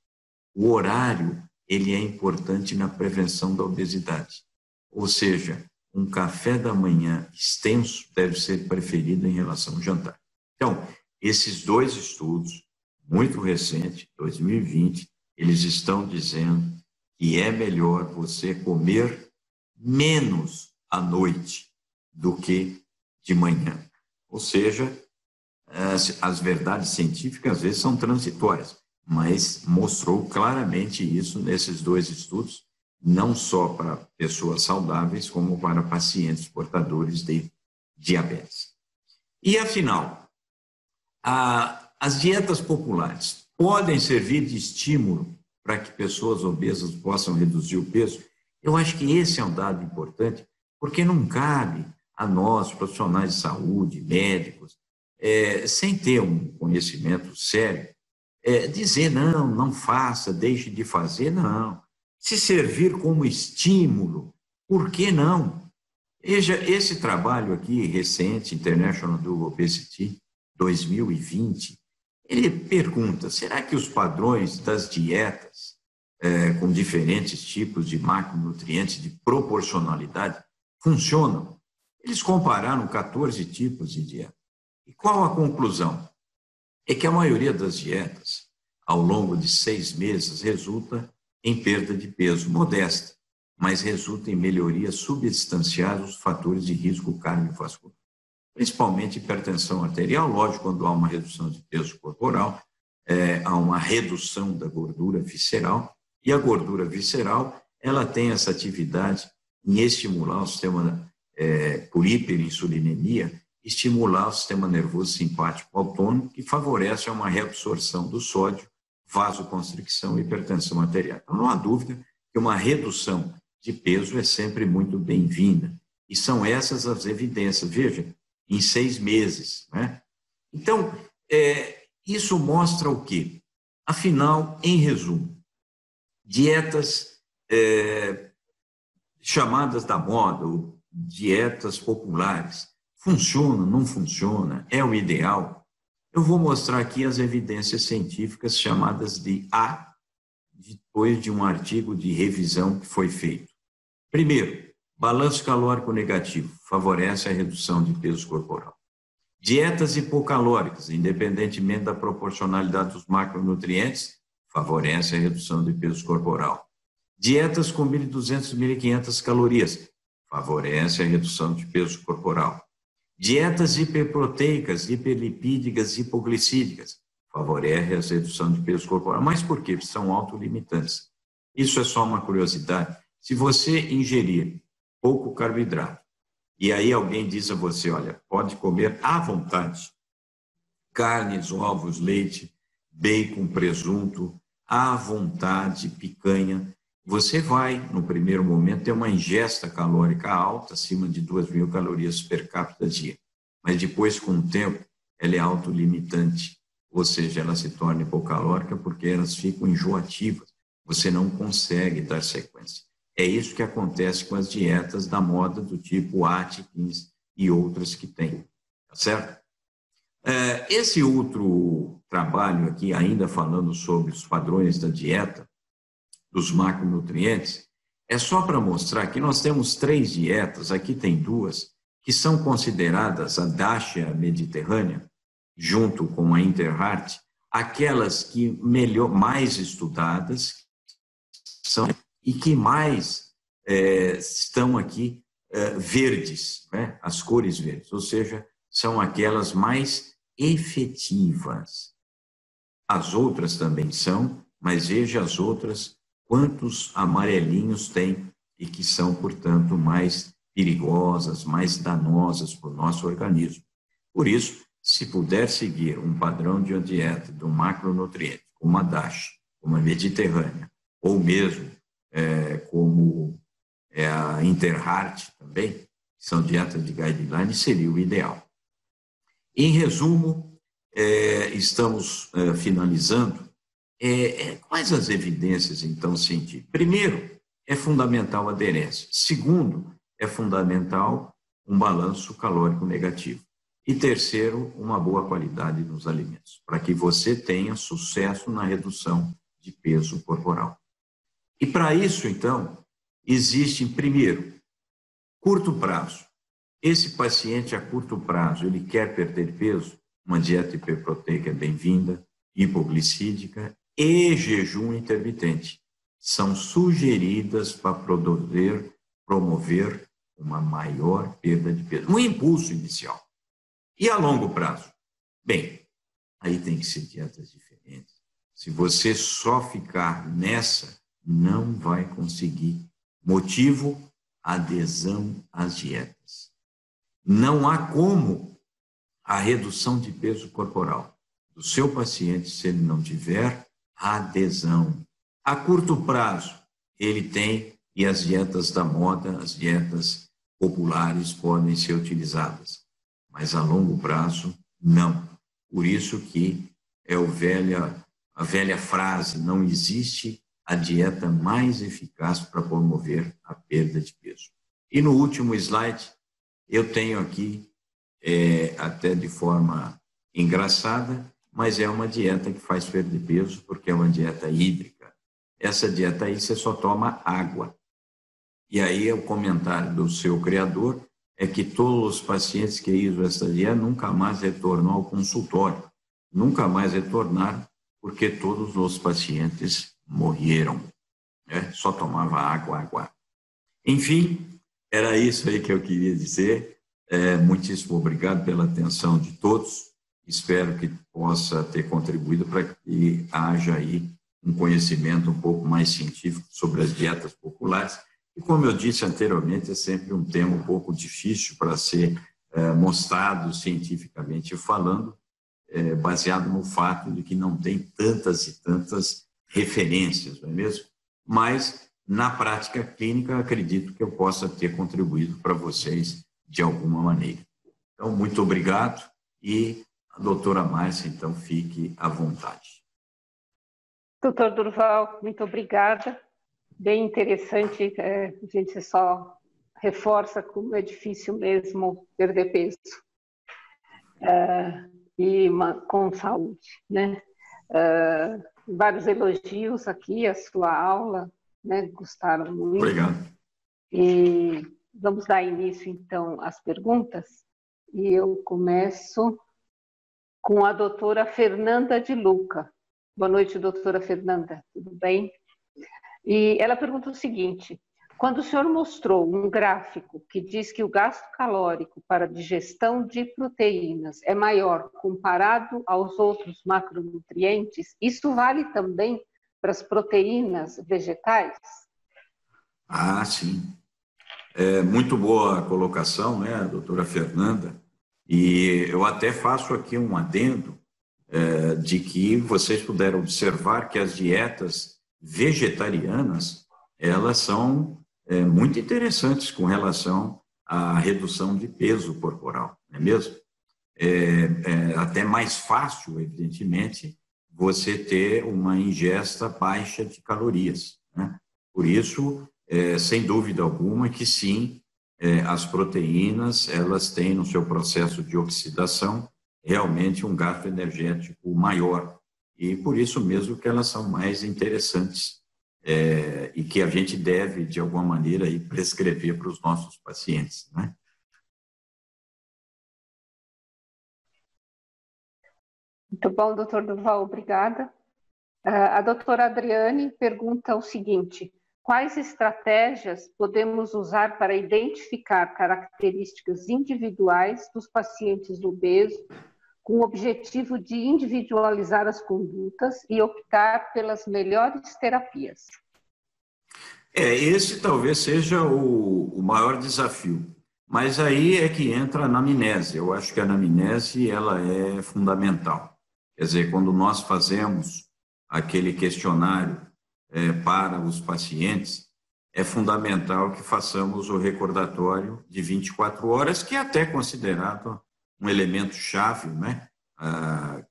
o horário ele é importante na prevenção da obesidade. Ou seja, um café da manhã extenso deve ser preferido em relação ao jantar. Então, esses dois estudos, muito recentes, 2020, eles estão dizendo que é melhor você comer menos à noite do que de manhã. Ou seja, as verdades científicas às vezes são transitórias, mas mostrou claramente isso nesses dois estudos, não só para pessoas saudáveis, como para pacientes portadores de diabetes. E, afinal, as dietas populares podem servir de estímulo para que pessoas obesas possam reduzir o peso? Eu acho que esse é um dado importante, porque não cabe a nós, profissionais de saúde, médicos, sem ter um conhecimento sério, dizer não faça, deixe de fazer, não. Se servir como estímulo, por que não? Veja, esse trabalho aqui recente, International do Obesity 2020, ele pergunta, será que os padrões das dietas com diferentes tipos de macronutrientes de proporcionalidade funcionam? Eles compararam 14 tipos de dieta. E qual a conclusão? É que a maioria das dietas, ao longo de 6 meses, resulta em perda de peso modesta, mas resulta em melhorias substanciais dos fatores de risco cardiovascular, principalmente hipertensão arterial. Lógico, quando há uma redução de peso corporal, há uma redução da gordura visceral, e a gordura visceral ela tem essa atividade em estimular o sistema, por hiperinsulinemia, estimular o sistema nervoso simpático autônomo, que favorece uma reabsorção do sódio, vasoconstricção e hipertensão arterial. Então, não há dúvida que uma redução de peso é sempre muito bem-vinda. E são essas as evidências. Veja, em 6 meses. Né? Então, isso mostra o quê? Afinal, em resumo, dietas chamadas da moda, ou dietas populares, funciona, não funciona, é o ideal? Eu vou mostrar aqui as evidências científicas chamadas de A, depois de um artigo de revisão que foi feito. Primeiro, balanço calórico negativo, favorece a redução de peso corporal. Dietas hipocalóricas, independentemente da proporcionalidade dos macronutrientes, favorece a redução de peso corporal. Dietas com 1.200, 1.500 calorias, favorece a redução de peso corporal. Dietas hiperproteicas, hiperlipídicas, hipoglicídicas, favorece a redução de peso corporal. Mas por quê? São autolimitantes. Isso é só uma curiosidade. Se você ingerir pouco carboidrato, e aí alguém diz a você, olha, pode comer à vontade carnes, ovos, leite, bacon, presunto, à vontade, picanha, você vai, no primeiro momento, ter uma ingesta calórica alta, acima de 2.000 calorias per capita dia. Mas depois, com o tempo, ela é autolimitante, ou seja, ela se torna hipocalórica porque elas ficam enjoativas. Você não consegue dar sequência. É isso que acontece com as dietas da moda do tipo Atkins e outras que tem, tá certo? Esse outro trabalho aqui, ainda falando sobre os padrões da dieta, dos macronutrientes, é só para mostrar que nós temos 3 dietas, aqui tem 2, que são consideradas a Dasha mediterrânea, junto com a Interheart, aquelas que mais estudadas são e que mais estão aqui verdes, né? As cores verdes, ou seja, são aquelas mais efetivas. As outras também são, mas veja as outras, quantos amarelinhos tem e que são, portanto, mais perigosas, mais danosas para o nosso organismo. Por isso, se puder seguir um padrão de uma dieta de um macronutriente, como a DASH, como a mediterrânea, ou mesmo como a Interheart também, que são dietas de guideline, seria o ideal. Em resumo, estamos finalizando. Quais as evidências, então, científicas? Primeiro, é fundamental a aderência. Segundo, é fundamental um balanço calórico negativo. E terceiro, uma boa qualidade nos alimentos, para que você tenha sucesso na redução de peso corporal. E para isso, então, existe, primeiro, curto prazo. Esse paciente a curto prazo, ele quer perder peso, uma dieta hiperproteica é bem-vinda, hipoglicídica e jejum intermitente são sugeridas para promover uma maior perda de peso, um impulso inicial. E a longo prazo? Bem, aí tem que ser dietas diferentes. Se você só ficar nessa, não vai conseguir. Motivo: adesão às dietas. Não há como a redução de peso corporal do seu paciente se ele não tiver adesão. A curto prazo, ele tem, e as dietas da moda, as dietas populares podem ser utilizadas, mas a longo prazo, não. Por isso que a velha frase: não existe a dieta mais eficaz para promover a perda de peso. E no último slide, eu tenho aqui, até de forma engraçada, mas é uma dieta que faz perder peso, porque é uma dieta hídrica. Essa dieta aí você só toma água. E aí o comentário do seu criador é que todos os pacientes que usam essa dieta nunca mais retornam ao consultório. Nunca mais retornaram, porque todos os pacientes morreram. Só tomava água. Enfim, era isso aí que eu queria dizer. Muitíssimo obrigado pela atenção de todos. Espero que possa ter contribuído para que haja aí um conhecimento um pouco mais científico sobre as dietas populares. E, como eu disse anteriormente, é sempre um tema um pouco difícil para ser mostrado cientificamente falando, baseado no fato de que não tem tantas e tantas referências, não é mesmo? Mas, na prática clínica, acredito que eu possa ter contribuído para vocês de alguma maneira. Então, muito obrigado e a doutora Márcia, então, fique à vontade. Doutor Durval, muito obrigada. Bem interessante, a gente só reforça como é difícil mesmo perder peso. Com saúde, né? Vários elogios aqui, a sua aula, né? Gostaram muito. Obrigado. E vamos dar início, então, às perguntas. E eu começo com a doutora Fernanda de Luca. Boa noite, doutora Fernanda, tudo bem? E ela pergunta o seguinte: quando o senhor mostrou um gráfico que diz que o gasto calórico para a digestão de proteínas é maior comparado aos outros macronutrientes, isso vale também para as proteínas vegetais? Ah, sim. Muito boa a colocação, né, doutora Fernanda? E eu até faço aqui um adendo de que vocês puderam observar que as dietas vegetarianas, elas são muito interessantes com relação à redução de peso corporal, não é mesmo? Até mais fácil, evidentemente, você ter uma ingesta baixa de calorias, né? Por isso, sem dúvida alguma que sim, as proteínas, elas têm no seu processo de oxidação realmente um gasto energético maior, e por isso mesmo que elas são mais interessantes e que a gente deve, de alguma maneira, aí, prescrever para os nossos pacientes, né? Muito bom, doutor Durval, obrigada. A doutora Adriane pergunta o seguinte: quais estratégias podemos usar para identificar características individuais dos pacientes obesos com o objetivo de individualizar as condutas e optar pelas melhores terapias. Esse talvez seja o maior desafio. Mas aí é que entra a anamnese. Eu acho que a anamnese ela é fundamental. Quer dizer, quando nós fazemos aquele questionário para os pacientes, é fundamental que façamos o recordatório de 24 horas, que é até considerado um elemento chave, né,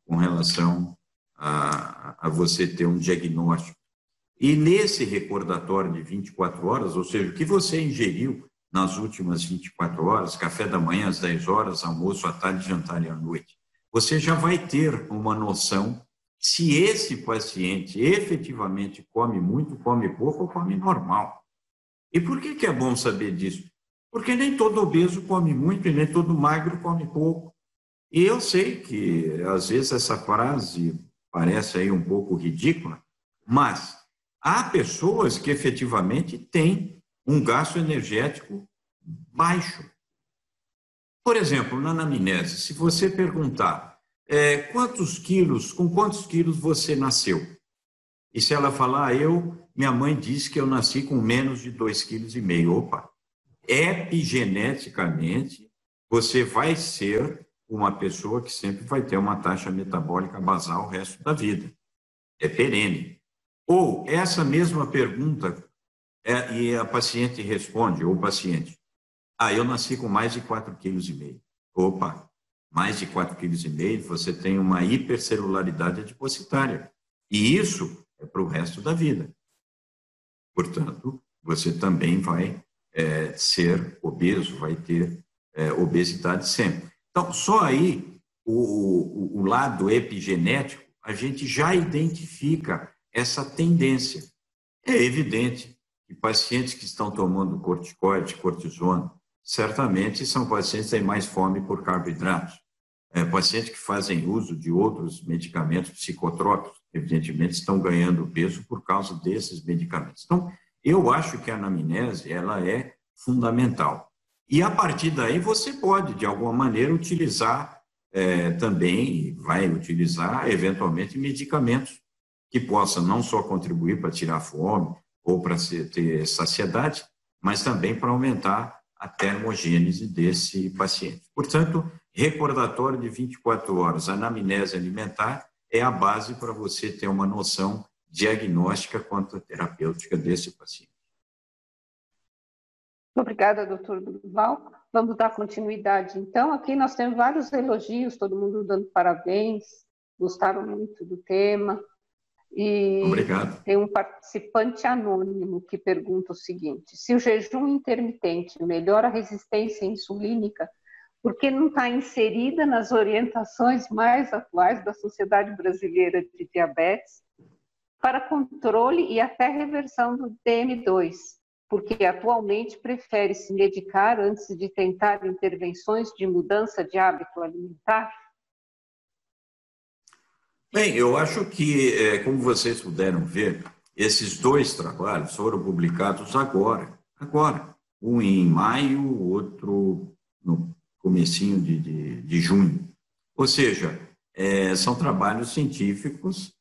com relação a você ter um diagnóstico. E nesse recordatório de 24 horas, ou seja, o que você ingeriu nas últimas 24 horas, café da manhã às 10 horas, almoço à tarde, jantar e à noite, você já vai ter uma noção se esse paciente efetivamente come muito, come pouco ou come normal. E por que é bom saber disso? Porque nem todo obeso come muito e nem todo magro come pouco. E eu sei que, às vezes, essa frase parece aí um pouco ridícula, mas há pessoas que efetivamente têm um gasto energético baixo. Por exemplo, na anamnese, se você perguntar com quantos quilos você nasceu? E se ela falar, minha mãe disse que eu nasci com menos de 2,5 kg. Opa, epigeneticamente, você vai ser uma pessoa que sempre vai ter uma taxa metabólica basal o resto da vida. É perene. Ou essa mesma pergunta, e a paciente responde, ou o paciente, eu nasci com mais de 4,5 kg. Opa, mais de 4,5 kg, você tem uma hipercelularidade adipositária. E isso é para o resto da vida. Portanto, você também vai ser obeso, vai ter obesidade sempre. Então, só aí, o lado epigenético, a gente já identifica essa tendência. É evidente que pacientes que estão tomando corticoide, cortisona, certamente são pacientes que têm mais fome por carboidratos. Pacientes que fazem uso de outros medicamentos psicotrópicos, evidentemente, estão ganhando peso por causa desses medicamentos. Então, eu acho que a anamnese ela é fundamental. E, a partir daí, você pode, de alguma maneira, utilizar também, vai utilizar, eventualmente, medicamentos que possam não só contribuir para tirar fome ou para ter saciedade, mas também para aumentar a termogênese desse paciente. Portanto, recordatório de 24 horas, anamnese alimentar, é a base para você ter uma noção diagnóstica quanto à terapêutica desse paciente. Obrigada, doutor Durval. Vamos dar continuidade, então. Aqui nós temos vários elogios, todo mundo dando parabéns, gostaram muito do tema. E obrigado. Tem um participante anônimo que pergunta o seguinte: se o jejum intermitente melhora a resistência insulínica, por que não está inserida nas orientações mais atuais da Sociedade Brasileira de Diabetes para controle e até reversão do DM2? Porque atualmente prefere se medicar antes de tentar intervenções de mudança de hábito alimentar? Bem, eu acho que, como vocês puderam ver, esses dois trabalhos foram publicados agora. Um em maio, o outro no comecinho de junho. Ou seja, são trabalhos científicos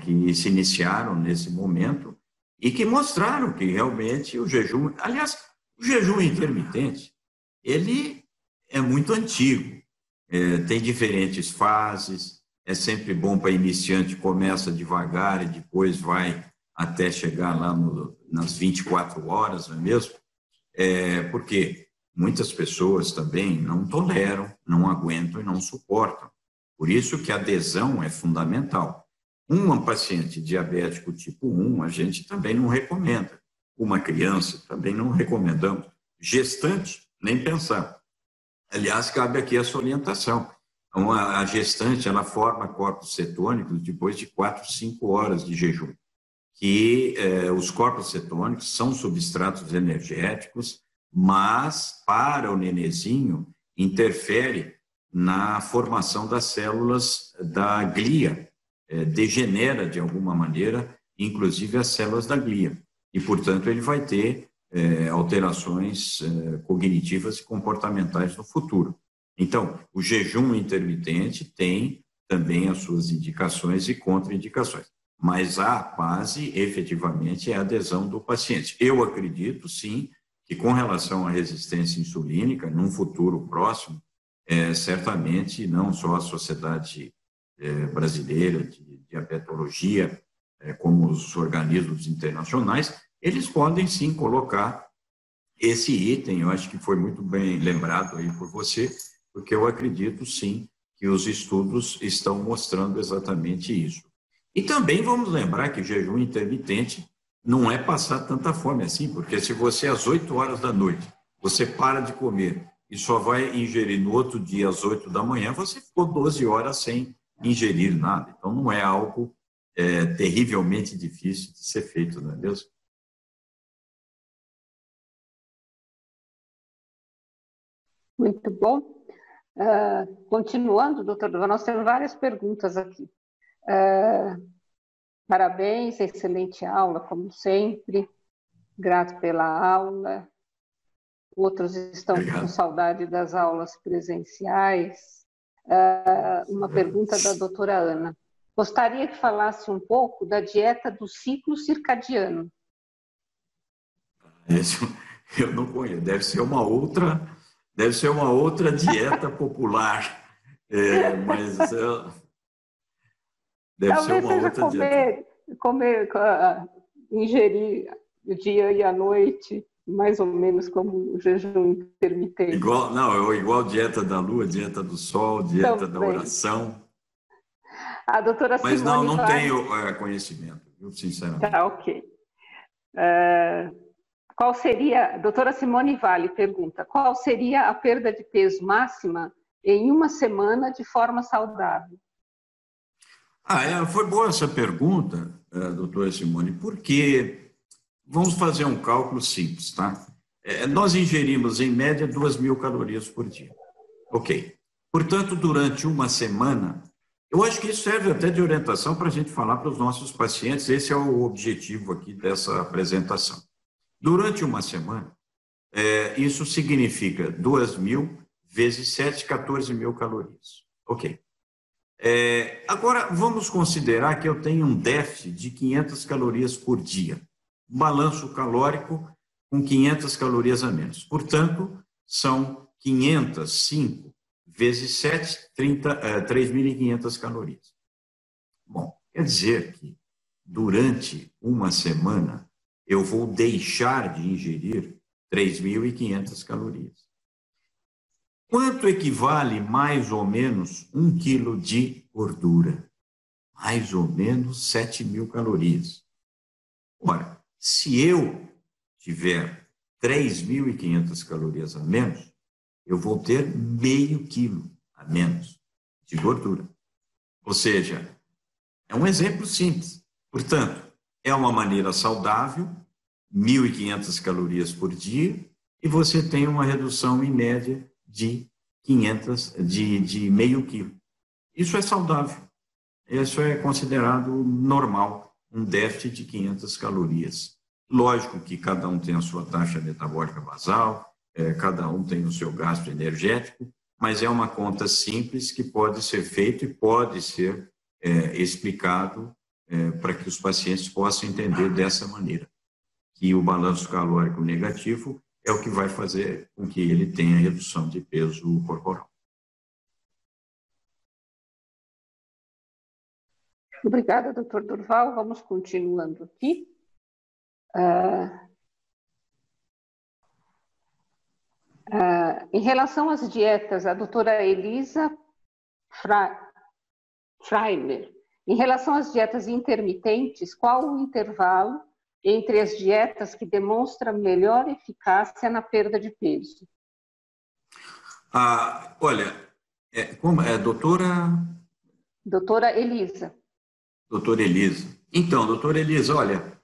que se iniciaram nesse momento e que mostraram que realmente o jejum... Aliás, o jejum intermitente, ele é muito antigo, tem diferentes fases. É sempre bom para iniciante, começa devagar e depois vai até chegar lá nas 24 horas, não é mesmo? Porque muitas pessoas também não toleram, não aguentam e não suportam. Por isso que a adesão é fundamental. Uma paciente diabético tipo 1, a gente também não recomenda. Uma criança, também não recomendamos. Gestante, nem pensar. Aliás, cabe aqui essa orientação. Então, a gestante, ela forma corpos cetônicos depois de 4, 5 horas de jejum. Que os corpos cetônicos são substratos energéticos, mas para o nenezinho interfere na formação das células da glia, degenera de alguma maneira, inclusive as células da glia. E, portanto, ele vai ter alterações cognitivas e comportamentais no futuro. Então, o jejum intermitente tem também as suas indicações e contraindicações, mas a base, efetivamente, é a adesão do paciente. Eu acredito, sim, que com relação à resistência insulínica, num futuro próximo, certamente não só a Sociedade Brasileira de Diabetologia, como os organismos internacionais, eles podem sim colocar esse item. Eu acho que foi muito bem lembrado aí por você, porque eu acredito sim que os estudos estão mostrando exatamente isso. E também vamos lembrar que o jejum intermitente não é passar tanta fome assim, porque se você às 8 horas da noite, você para de comer e só vai ingerir no outro dia às 8 da manhã, você ficou 12 horas sem ingerir nada. Então não é algo terrivelmente difícil de ser feito, não é mesmo? Muito bom. Continuando, doutor Durval, nós temos várias perguntas aqui. Parabéns, excelente aula, como sempre. Grato pela aula. Outros estão com saudade das aulas presenciais. Uma pergunta da doutora Ana. Gostaria que falasse um pouco da dieta do ciclo circadiano. Isso eu não conheço. Deve ser uma outra dieta popular. Mas deve Talvez ser uma seja outra dieta. ingerir o dia e a noite, mais ou menos como o jejum intermitente. Igual dieta da lua, dieta do sol, dieta da oração. A doutora Mas Simone não Vale... tenho conhecimento, sinceramente. Tá, ok. Qual seria... A doutora Simone Vale pergunta, qual seria a perda de peso máxima em uma semana de forma saudável? Foi boa essa pergunta, doutora Simone, porque vamos fazer um cálculo simples, tá? Nós ingerimos, em média, 2.000 calorias por dia. Ok. Portanto, durante uma semana, eu acho que isso serve até de orientação para a gente falar para os nossos pacientes, esse é o objetivo aqui dessa apresentação. Durante uma semana, isso significa 2.000 vezes 7, 14.000 calorias. Ok. Agora, vamos considerar que eu tenho um déficit de 500 calorias por dia. Balanço calórico com 500 calorias a menos. Portanto, são 505 vezes 7, 3.500 calorias. Bom, quer dizer que durante uma semana eu vou deixar de ingerir 3.500 calorias. Quanto equivale mais ou menos 1 quilo de gordura? Mais ou menos 7.000 calorias. Ora, se eu tiver 3.500 calorias a menos, eu vou ter meio quilo a menos de gordura. Ou seja, é um exemplo simples. Portanto, é uma maneira saudável, 1.500 calorias por dia, e você tem uma redução em média de 500, de meio quilo. Isso é saudável. Isso é considerado normal, um déficit de 500 calorias. Lógico que cada um tem a sua taxa metabólica basal, cada um tem o seu gasto energético, mas é uma conta simples que pode ser feito e pode ser explicado para que os pacientes possam entender dessa maneira, que o balanço calórico negativo é o que vai fazer com que ele tenha redução de peso corporal. Obrigada, doutor Durval. Vamos continuando aqui. Em relação às dietas, a doutora Elisa Freimer, em relação às dietas intermitentes, qual o intervalo entre as dietas que demonstra melhor eficácia na perda de peso? Olha, como é, doutora? Doutora Elisa. Doutora Elisa. Então, doutora Elisa, olha,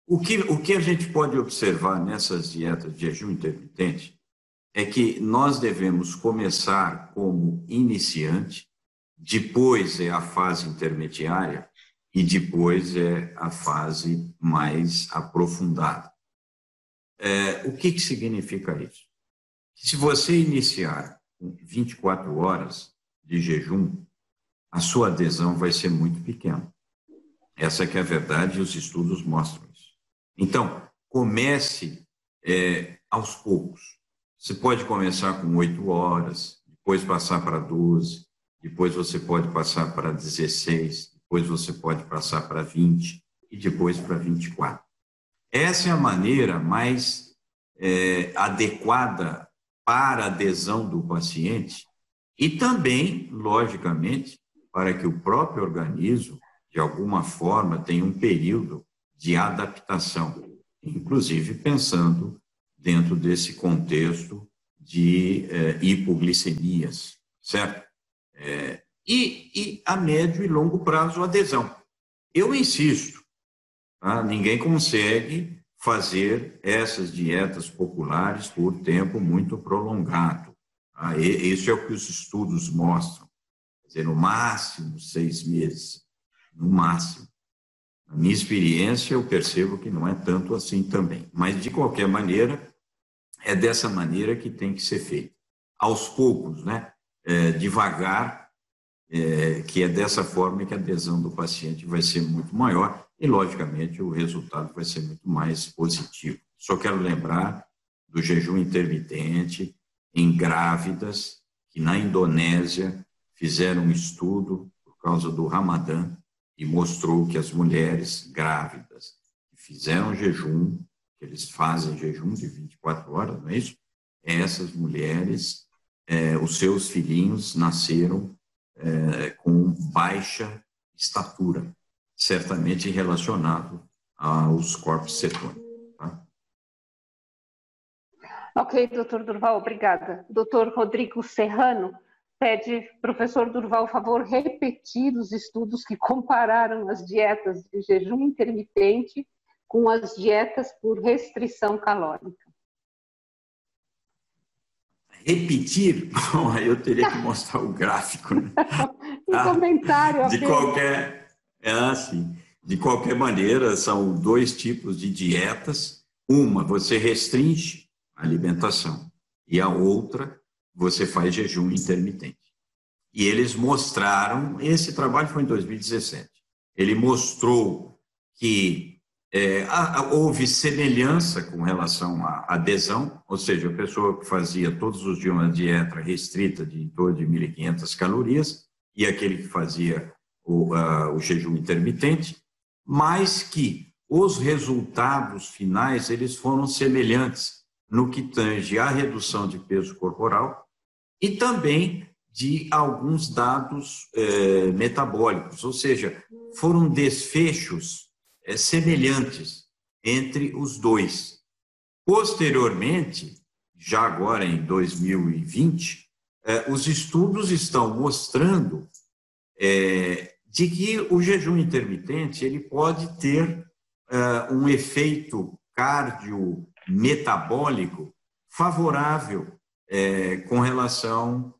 o que a gente pode observar nessas dietas de jejum intermitente é que nós devemos começar como iniciante, depois é a fase intermediária e depois é a fase mais aprofundada. O que significa isso? que se você iniciar com 24 horas de jejum, a sua adesão vai ser muito pequena. Essa que é a verdade e os estudos mostram isso. Então, comece aos poucos. Você pode começar com 8 horas, depois passar para 12, depois você pode passar para 16, depois você pode passar para 20 e depois para 24. Essa é a maneira mais adequada para a adesão do paciente e também, logicamente, para que o próprio organismo, de alguma forma, tenha um período de adaptação, inclusive pensando dentro desse contexto de hipoglicemias, certo? E a médio e longo prazo, adesão. Eu insisto, tá? Ninguém consegue fazer essas dietas populares por tempo muito prolongado. Tá? Isso é o que os estudos mostram. Quer dizer, no máximo 6 meses, no máximo. Na minha experiência, eu percebo que não é tanto assim também. Mas, de qualquer maneira, é dessa maneira que tem que ser feito. Aos poucos, né? Devagar, que é dessa forma que a adesão do paciente vai ser muito maior e, logicamente, o resultado vai ser muito mais positivo. Só quero lembrar do jejum intermitente em grávidas, que na Indonésia fizeram um estudo por causa do Ramadã e mostrou que as mulheres grávidas que fizeram jejum, que eles fazem jejum de 24 horas, não é isso? Essas mulheres, os seus filhinhos nasceram com baixa estatura, certamente relacionado aos corpos cetônicos. Tá? Ok, doutor Durval, obrigada. Doutor Rodrigo Serrano pede, professor Durval, por favor, repetir os estudos que compararam as dietas de jejum intermitente com as dietas por restrição calórica. Repetir? Bom, aí eu teria que mostrar o gráfico. Né? Comentário. De qualquer maneira, são 2 tipos de dietas. Uma, você restringe a alimentação, e a outra, você faz jejum intermitente. E eles mostraram, esse trabalho foi em 2017, ele mostrou que houve semelhança com relação à adesão, ou seja, a pessoa que fazia todos os dias uma dieta restrita de em torno de 1.500 calorias e aquele que fazia o jejum intermitente, mas que os resultados finais eles foram semelhantes no que tange à redução de peso corporal e também de alguns dados metabólicos, ou seja, foram desfechos semelhantes entre os dois. Posteriormente, já agora em 2020, os estudos estão mostrando de que o jejum intermitente ele pode ter um efeito cardiometabólico favorável com relação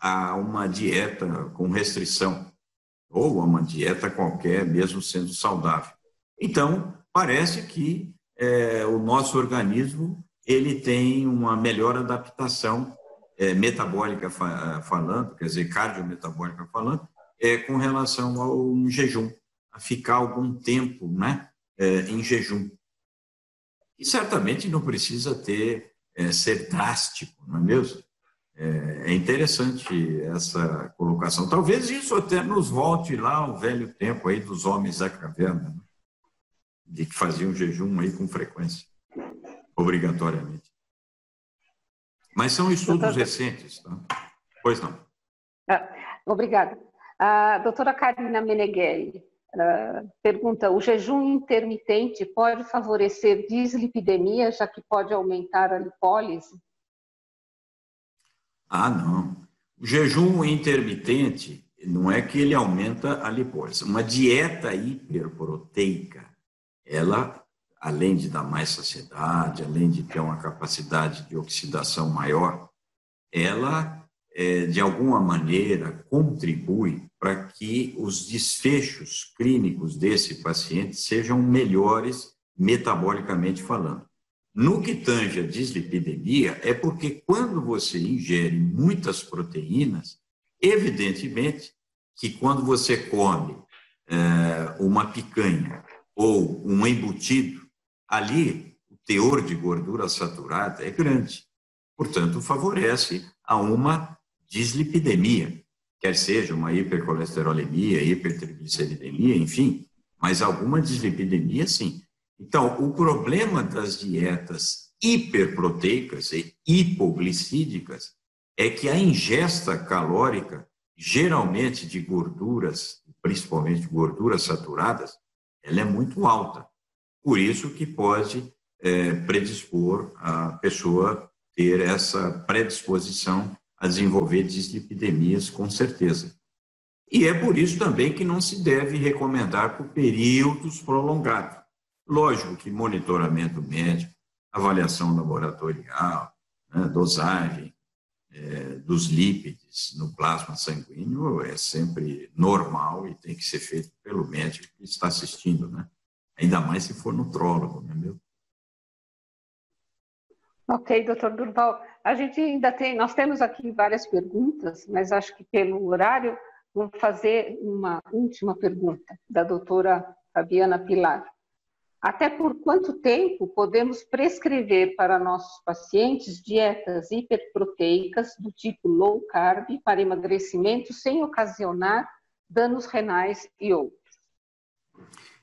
a uma dieta com restrição, ou a uma dieta qualquer, mesmo sendo saudável. Então, parece que o nosso organismo ele tem uma melhor adaptação metabólica falando, quer dizer, cardiometabólica falando, com relação ao jejum, a ficar algum tempo, né, em jejum. E certamente não precisa ser drástico, não é mesmo? É interessante essa colocação. Talvez isso até nos volte lá ao velho tempo aí dos homens da caverna, né? De que faziam jejum aí com frequência, obrigatoriamente. Mas são estudos recentes, tá? Pois não. Obrigada. A doutora Karina Meneghelli pergunta, o jejum intermitente pode favorecer dislipidemia, já que pode aumentar a lipólise? Não. O jejum intermitente não é que ele aumenta a lipólise. Uma dieta hiperproteica, ela, além de dar mais saciedade, além de ter uma capacidade de oxidação maior, ela, de alguma maneira, contribui para que os desfechos clínicos desse paciente sejam melhores metabolicamente falando. No que tange a dislipidemia, é porque quando você ingere muitas proteínas, evidentemente que quando você come uma picanha ou um embutido, ali o teor de gordura saturada é grande. Portanto, favorece a uma dislipidemia, quer seja uma hipercolesterolemia, hipertrigliceridemia, enfim, mas alguma dislipidemia, sim. Então, o problema das dietas hiperproteicas e hipoglicídicas é que a ingesta calórica, geralmente de gorduras, principalmente gorduras saturadas, ela é muito alta. Por isso que pode predispor a pessoa ter essa predisposição a desenvolver dislipidemias, com certeza. E é por isso também que não se deve recomendar por períodos prolongados. Lógico que monitoramento médico, avaliação laboratorial, né, dosagem dos lípides no plasma sanguíneo é sempre normal e tem que ser feito pelo médico que está assistindo, né? Ainda mais se for nutrólogo, não é mesmo? Ok, doutor Durval. A gente ainda nós temos aqui várias perguntas, mas acho que pelo horário, vamos fazer uma última pergunta da doutora Fabiana Pilar. Até por quanto tempo podemos prescrever para nossos pacientes dietas hiperproteicas do tipo low carb para emagrecimento sem ocasionar danos renais e outros?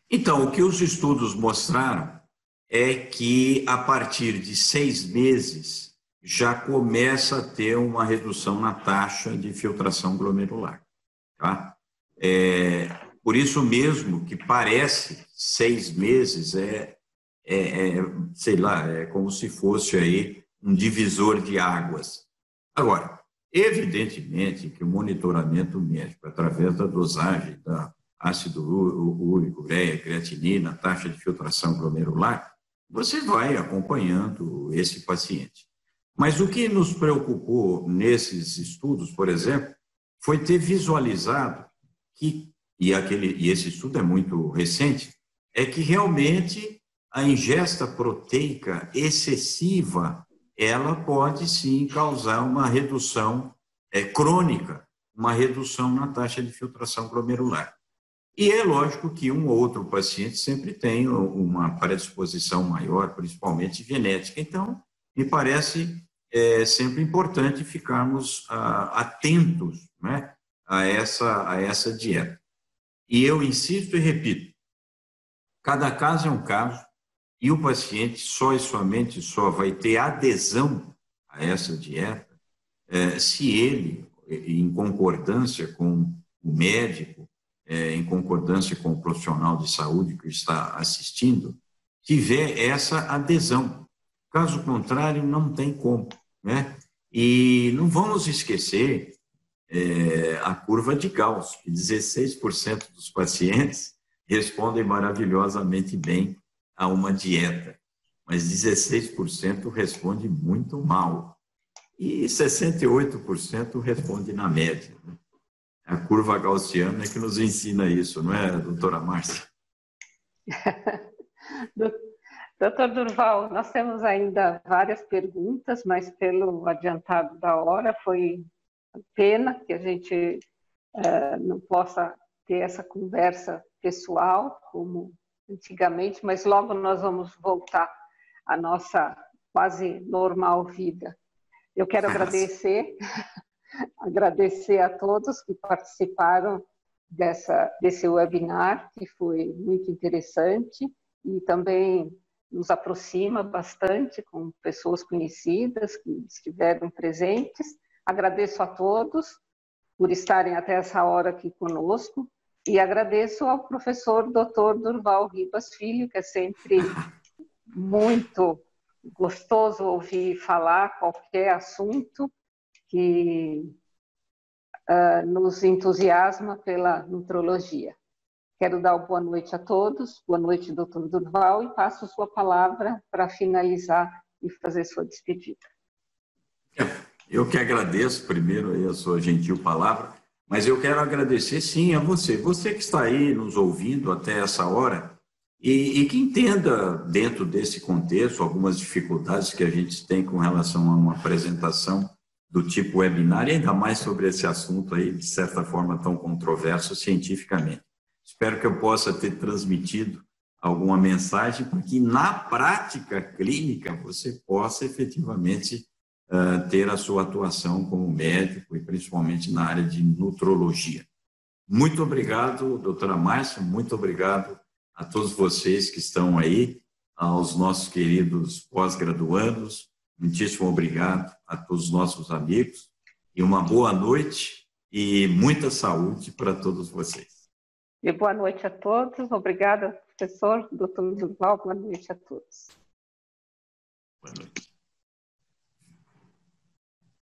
Então, o que os estudos mostraram é que a partir de 6 meses já começa a ter uma redução na taxa de filtração glomerular. Tá? Por isso mesmo que parece 6 meses sei lá, é como se fosse aí um divisor de águas. Agora, evidentemente que o monitoramento médico, através da dosagem da ácido úrico, ureia, creatinina, taxa de filtração glomerular, você vai acompanhando esse paciente. Mas o que nos preocupou nesses estudos, por exemplo, foi ter visualizado que, e esse estudo é muito recente, é que realmente a ingesta proteica excessiva, ela pode sim causar uma redução crônica, uma redução na taxa de filtração glomerular. E é lógico que um ou outro paciente sempre tem uma predisposição maior, principalmente genética. Então, me parece sempre importante ficarmos atentos, né, a essa dieta. E eu insisto e repito, cada caso é um caso e o paciente só e somente vai ter adesão a essa dieta se ele, em concordância com o médico, em concordância com o profissional de saúde que está assistindo, tiver essa adesão. Caso contrário, não tem como, né? E não vamos esquecer a curva de Gauss, que 16% dos pacientes respondem maravilhosamente bem a uma dieta, mas 16% responde muito mal e 68% responde na média. A curva gaussiana é que nos ensina isso, não é, doutora Márcia? Doutor Durval, nós temos ainda várias perguntas, mas pelo adiantado da hora, foi pena que a gente não possa ter essa conversa pessoal, como antigamente, mas logo nós vamos voltar à nossa quase normal vida. Eu quero agradecer a todos que participaram desse webinar, que foi muito interessante e também nos aproxima bastante com pessoas conhecidas que estiveram presentes. Agradeço a todos por estarem até essa hora aqui conosco e agradeço ao professor Dr. Durval Ribas Filho, que é sempre muito gostoso ouvir falar qualquer assunto que nos entusiasma pela nutrologia. Quero dar boa noite a todos, boa noite, doutor Durval, e passo sua palavra para finalizar e fazer sua despedida. Eu que agradeço primeiro aí a sua gentil palavra, mas eu quero agradecer sim a você. Você que está aí nos ouvindo até essa hora, e que entenda, dentro desse contexto, algumas dificuldades que a gente tem com relação a uma apresentação do tipo webinar, e ainda mais sobre esse assunto aí, de certa forma, tão controverso cientificamente. Espero que eu possa ter transmitido alguma mensagem para que, na prática clínica, você possa efetivamente ter a sua atuação como médico e principalmente na área de nutrologia. Muito obrigado, doutora Márcia, muito obrigado a todos vocês que estão aí, aos nossos queridos pós-graduandos, muitíssimo obrigado a todos os nossos amigos e uma boa noite e muita saúde para todos vocês. E boa noite a todos. Obrigada, professor, doutor Durval. Boa noite a todos. Boa noite.